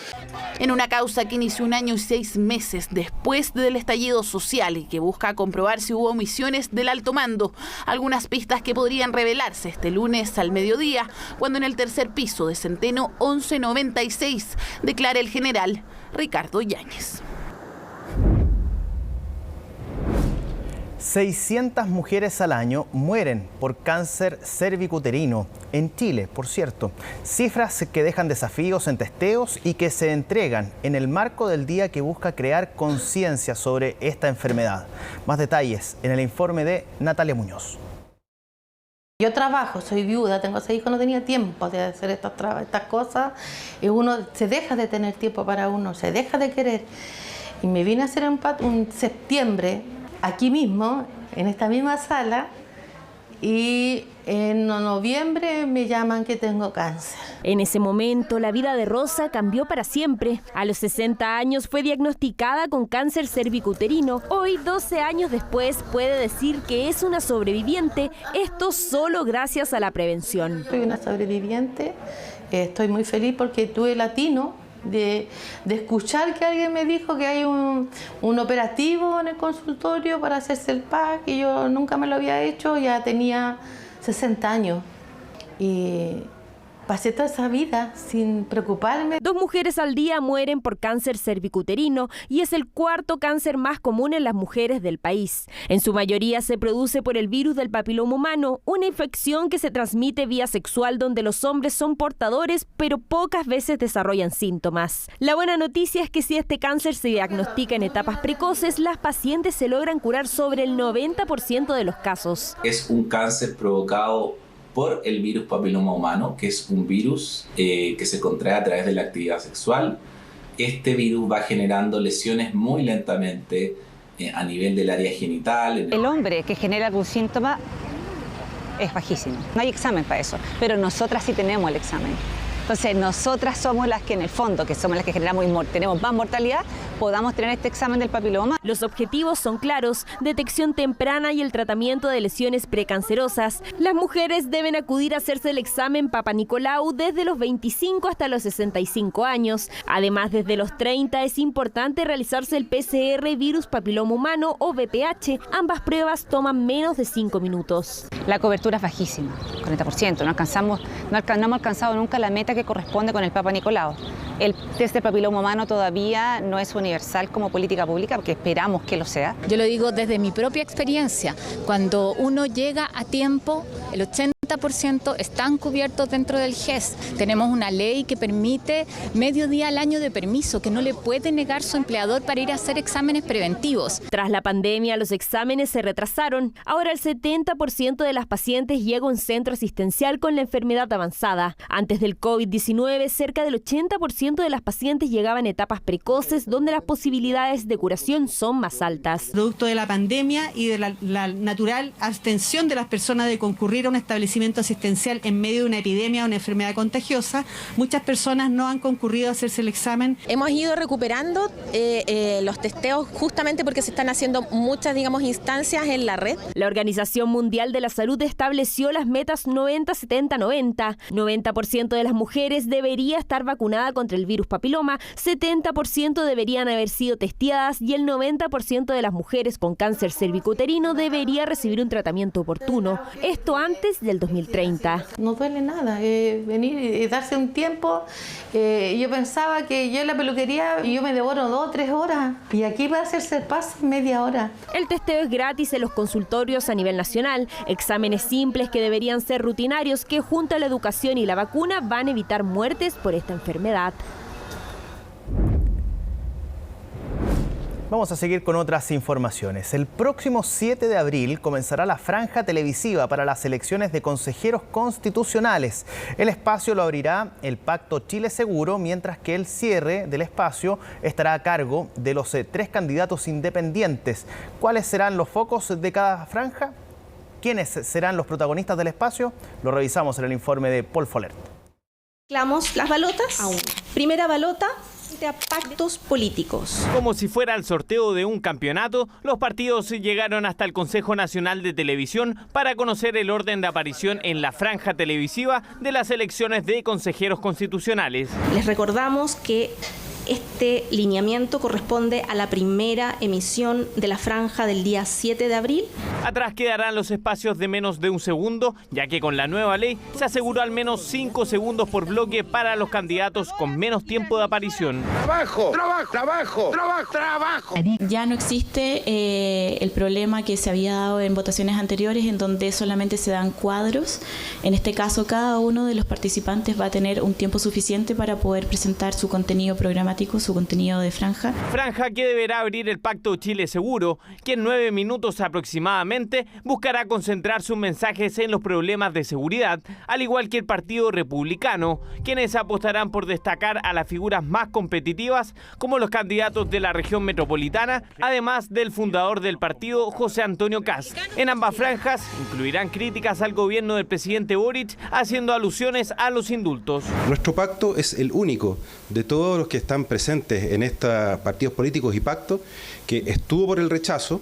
En una causa que inició 1 año y 6 meses después del estallido social y que busca comprobar si hubo omisiones del alto mando, algunas pistas que podrían revelarse este lunes al mediodía, cuando en el tercer piso de Centeno 1196 declara el general Ricardo Yáñez.
600 mujeres al año mueren por cáncer cervicuterino en Chile, por cierto. Cifras que dejan desafíos en testeos y que se entregan en el marco del día que busca crear conciencia sobre esta enfermedad. Más detalles en el informe de Natalia Muñoz.
Yo trabajo, soy viuda, tengo 6 hijos, no tenía tiempo de hacer estas cosas y uno se deja de tener tiempo para uno, se deja de querer. Y me vine a hacer un septiembre aquí mismo, en esta misma sala, y en noviembre me llaman que tengo cáncer.
En ese momento, la vida de Rosa cambió para siempre. A los 60 años fue diagnosticada con cáncer cervicuterino. Hoy, 12 años después, puede decir que es una sobreviviente, esto solo gracias a la prevención.
Soy una sobreviviente, estoy muy feliz porque tuve latino de escuchar que alguien me dijo que hay un operativo en el consultorio para hacerse el PAC y yo nunca me lo había hecho, ya tenía 60 años y pasé toda esa vida sin preocuparme.
2 mujeres al día mueren por cáncer cervicuterino y es el 4º cáncer más común en las mujeres del país. En su mayoría se produce por el virus del papiloma humano, una infección que se transmite vía sexual donde los hombres son portadores, pero pocas veces desarrollan síntomas. La buena noticia es que si este cáncer se diagnostica en etapas precoces, las pacientes se logran curar sobre el 90% de los casos.
Es un cáncer provocado por el virus papiloma humano, que es un virus que se contrae a través de la actividad sexual. Este virus va generando lesiones muy lentamente a nivel del área genital.
El hombre que genera algún síntoma es bajísimo. No hay examen para eso, pero nosotras sí tenemos el examen. Entonces, nosotras somos las que en el fondo, que somos las que tenemos más mortalidad, podamos tener este examen del papiloma.
Los objetivos son claros: detección temprana y el tratamiento de lesiones precancerosas. Las mujeres deben acudir a hacerse el examen Papa Nicolau desde los 25 hasta los 65 años. Además, desde los 30 es importante realizarse el PCR virus papiloma humano o VPH. Ambas pruebas toman menos de 5 minutos.
La cobertura es bajísima, 40%. No hemos alcanzado nunca la meta que corresponde con el Papa Nicolau. El test del papiloma humano todavía no es universal como política pública, porque esperamos que lo sea.
Yo lo digo desde mi propia experiencia. Cuando uno llega a tiempo, el 80% están cubiertos dentro del GES. Tenemos una ley que permite medio día al año de permiso, que no le puede negar su empleador para ir a hacer exámenes preventivos.
Tras la pandemia, los exámenes se retrasaron. Ahora el 70% de las pacientes llega a un centro asistencial con la enfermedad avanzada. Antes del COVID-19, cerca del 80% de las pacientes llegaban a etapas precoces donde las posibilidades de curación son más altas.
Producto de la pandemia y de la natural abstención de las personas de concurrir a un establecimiento asistencial en medio de una epidemia o una enfermedad contagiosa, muchas personas no han concurrido a hacerse el examen.
Hemos ido recuperando los testeos justamente porque se están haciendo muchas, instancias en la red.
La Organización Mundial de la Salud estableció las metas 90-70-90. 90% de las mujeres debería estar vacunada contra el virus papiloma, 70% deberían haber sido testeadas y el 90% de las mujeres con cáncer cervicuterino debería recibir un tratamiento oportuno. Esto antes del 2030.
No duele nada, venir y darse un tiempo. Yo pensaba que yo en la peluquería yo me devoro 2 o 3 horas y aquí va a hacerse el paso en media hora.
El testeo es gratis en los consultorios a nivel nacional. Exámenes simples que deberían ser rutinarios que junto a la educación y la vacuna van a evitar muertes por esta enfermedad.
Vamos a seguir con otras informaciones. El próximo 7 de abril comenzará la franja televisiva para las elecciones de consejeros constitucionales. El espacio lo abrirá el Pacto Chile Seguro, mientras que el cierre del espacio estará a cargo de los 3 candidatos independientes. ¿Cuáles serán los focos de cada franja? ¿Quiénes serán los protagonistas del espacio? Lo revisamos en el informe de Paul Follert.
Mezclamos las balotas. Primera balota de pactos políticos.
Como si fuera el sorteo de un campeonato, los partidos llegaron hasta el Consejo Nacional de Televisión para conocer el orden de aparición en la franja televisiva de las elecciones de consejeros constitucionales.
Les recordamos que este lineamiento corresponde a la primera emisión de la franja del día 7 de abril.
Atrás quedarán los espacios de menos de un segundo, ya que con la nueva ley se aseguró al menos 5 segundos por bloque para los candidatos con menos tiempo de aparición.
¡Trabajo! ¡Trabajo! ¡Trabajo! ¡Trabajo! ¡Trabajo!
Ya no existe el problema que se había dado en votaciones anteriores, en donde solamente se dan cuadros. En este caso, cada uno de los participantes va a tener un tiempo suficiente para poder presentar su contenido programático, su contenido de franja.
Franja que deberá abrir el Pacto Chile Seguro, que en 9 minutos aproximadamente buscará concentrar sus mensajes en los problemas de seguridad, al igual que el Partido Republicano, quienes apostarán por destacar a las figuras más competitivas, como los candidatos de la región metropolitana, además del fundador del partido, José Antonio Kast. En ambas franjas incluirán críticas al gobierno del presidente Boric, haciendo alusiones a los indultos.
Nuestro pacto es el único de todos los que están presentes en estos partidos políticos y pactos que estuvo por el rechazo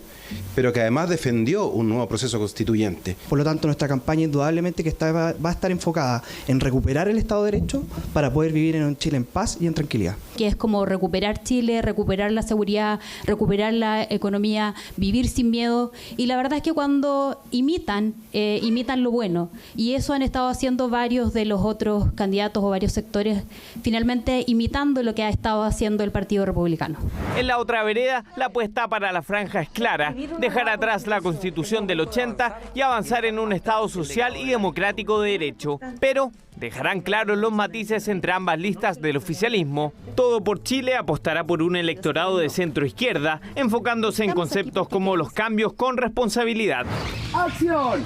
pero que además defendió un nuevo proceso constituyente.
Por lo tanto, nuestra campaña indudablemente que va a estar enfocada en recuperar el Estado de Derecho para poder vivir en un Chile en paz y en tranquilidad.
Que es como recuperar Chile, recuperar la seguridad, recuperar la economía, vivir sin miedo. Y la verdad es que cuando imitan lo bueno. Y eso han estado haciendo varios de los otros candidatos o varios sectores, finalmente imitando lo que ha estado haciendo el Partido Republicano.
En la otra vereda, la apuesta para la franja es clara: dejar atrás la Constitución del 80 y avanzar en un Estado social y democrático de derecho. Pero dejarán claros los matices entre ambas listas del oficialismo. Todo por Chile apostará por un electorado de centro-izquierda, enfocándose en conceptos como los cambios con responsabilidad.
¡Acción!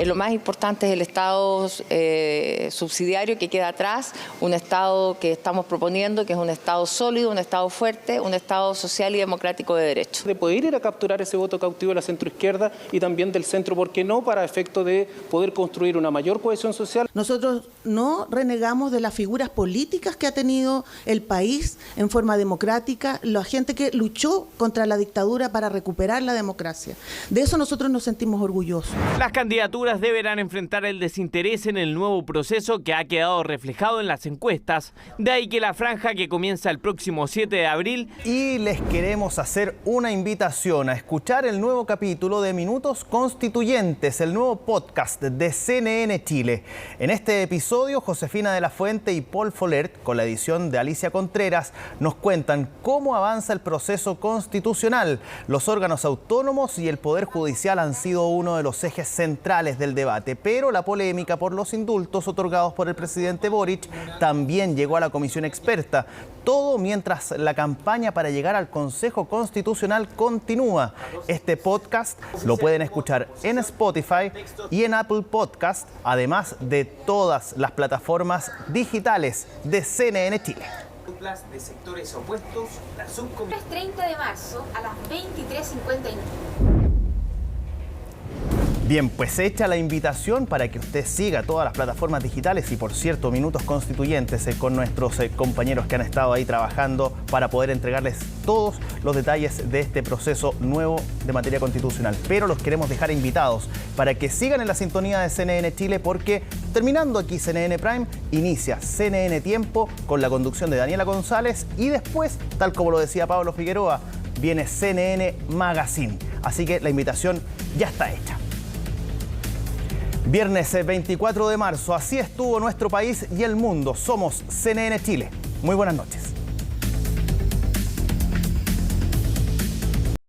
Lo más importante es el Estado subsidiario que queda atrás, un Estado que estamos proponiendo, que es un Estado sólido, un Estado fuerte, un Estado social y democrático de derecho.
De poder ir a capturar ese voto cautivo de la centroizquierda y también del centro, ¿por qué no?, para efecto de poder construir una mayor cohesión social.
Nosotros no renegamos de las figuras políticas que ha tenido el país en forma democrática, la gente que luchó contra la dictadura para recuperar la democracia. De eso nosotros nos sentimos orgullosos.
Las candidaturas deberán enfrentar el desinterés en el nuevo proceso que ha quedado reflejado en las encuestas. De ahí que la franja que comienza el próximo 7 de abril.
Y les queremos hacer una invitación a escuchar el nuevo capítulo de Minutos Constituyentes, el nuevo podcast de CNN Chile. En este episodio, Josefina de la Fuente y Paul Folert, con la edición de Alicia Contreras, nos cuentan cómo avanza el proceso constitucional. Los órganos autónomos y el Poder Judicial han sido uno de los ejes centrales del debate, pero la polémica por los indultos otorgados por el presidente Boric también llegó a la comisión experta. Todo mientras la campaña para llegar al Consejo Constitucional continúa. Este podcast lo pueden escuchar en Spotify y en Apple Podcast, además de todas las plataformas digitales de CNN Chile.
De sectores opuestos, la
subcomisión. 30 de marzo a las 23:59.
Bien, pues hecha la invitación para que usted siga todas las plataformas digitales y, por cierto, Minutos Constituyentes con nuestros compañeros que han estado ahí trabajando para poder entregarles todos los detalles de este proceso nuevo de materia constitucional. Pero los queremos dejar invitados para que sigan en la sintonía de CNN Chile, porque terminando aquí CNN Prime, inicia CNN Tiempo con la conducción de Daniela González y después, tal como lo decía Pablo Figueroa, viene CNN Magazine. Así que la invitación ya está hecha. Viernes 24 de marzo, así estuvo nuestro país y el mundo. Somos CNN Chile. Muy buenas noches.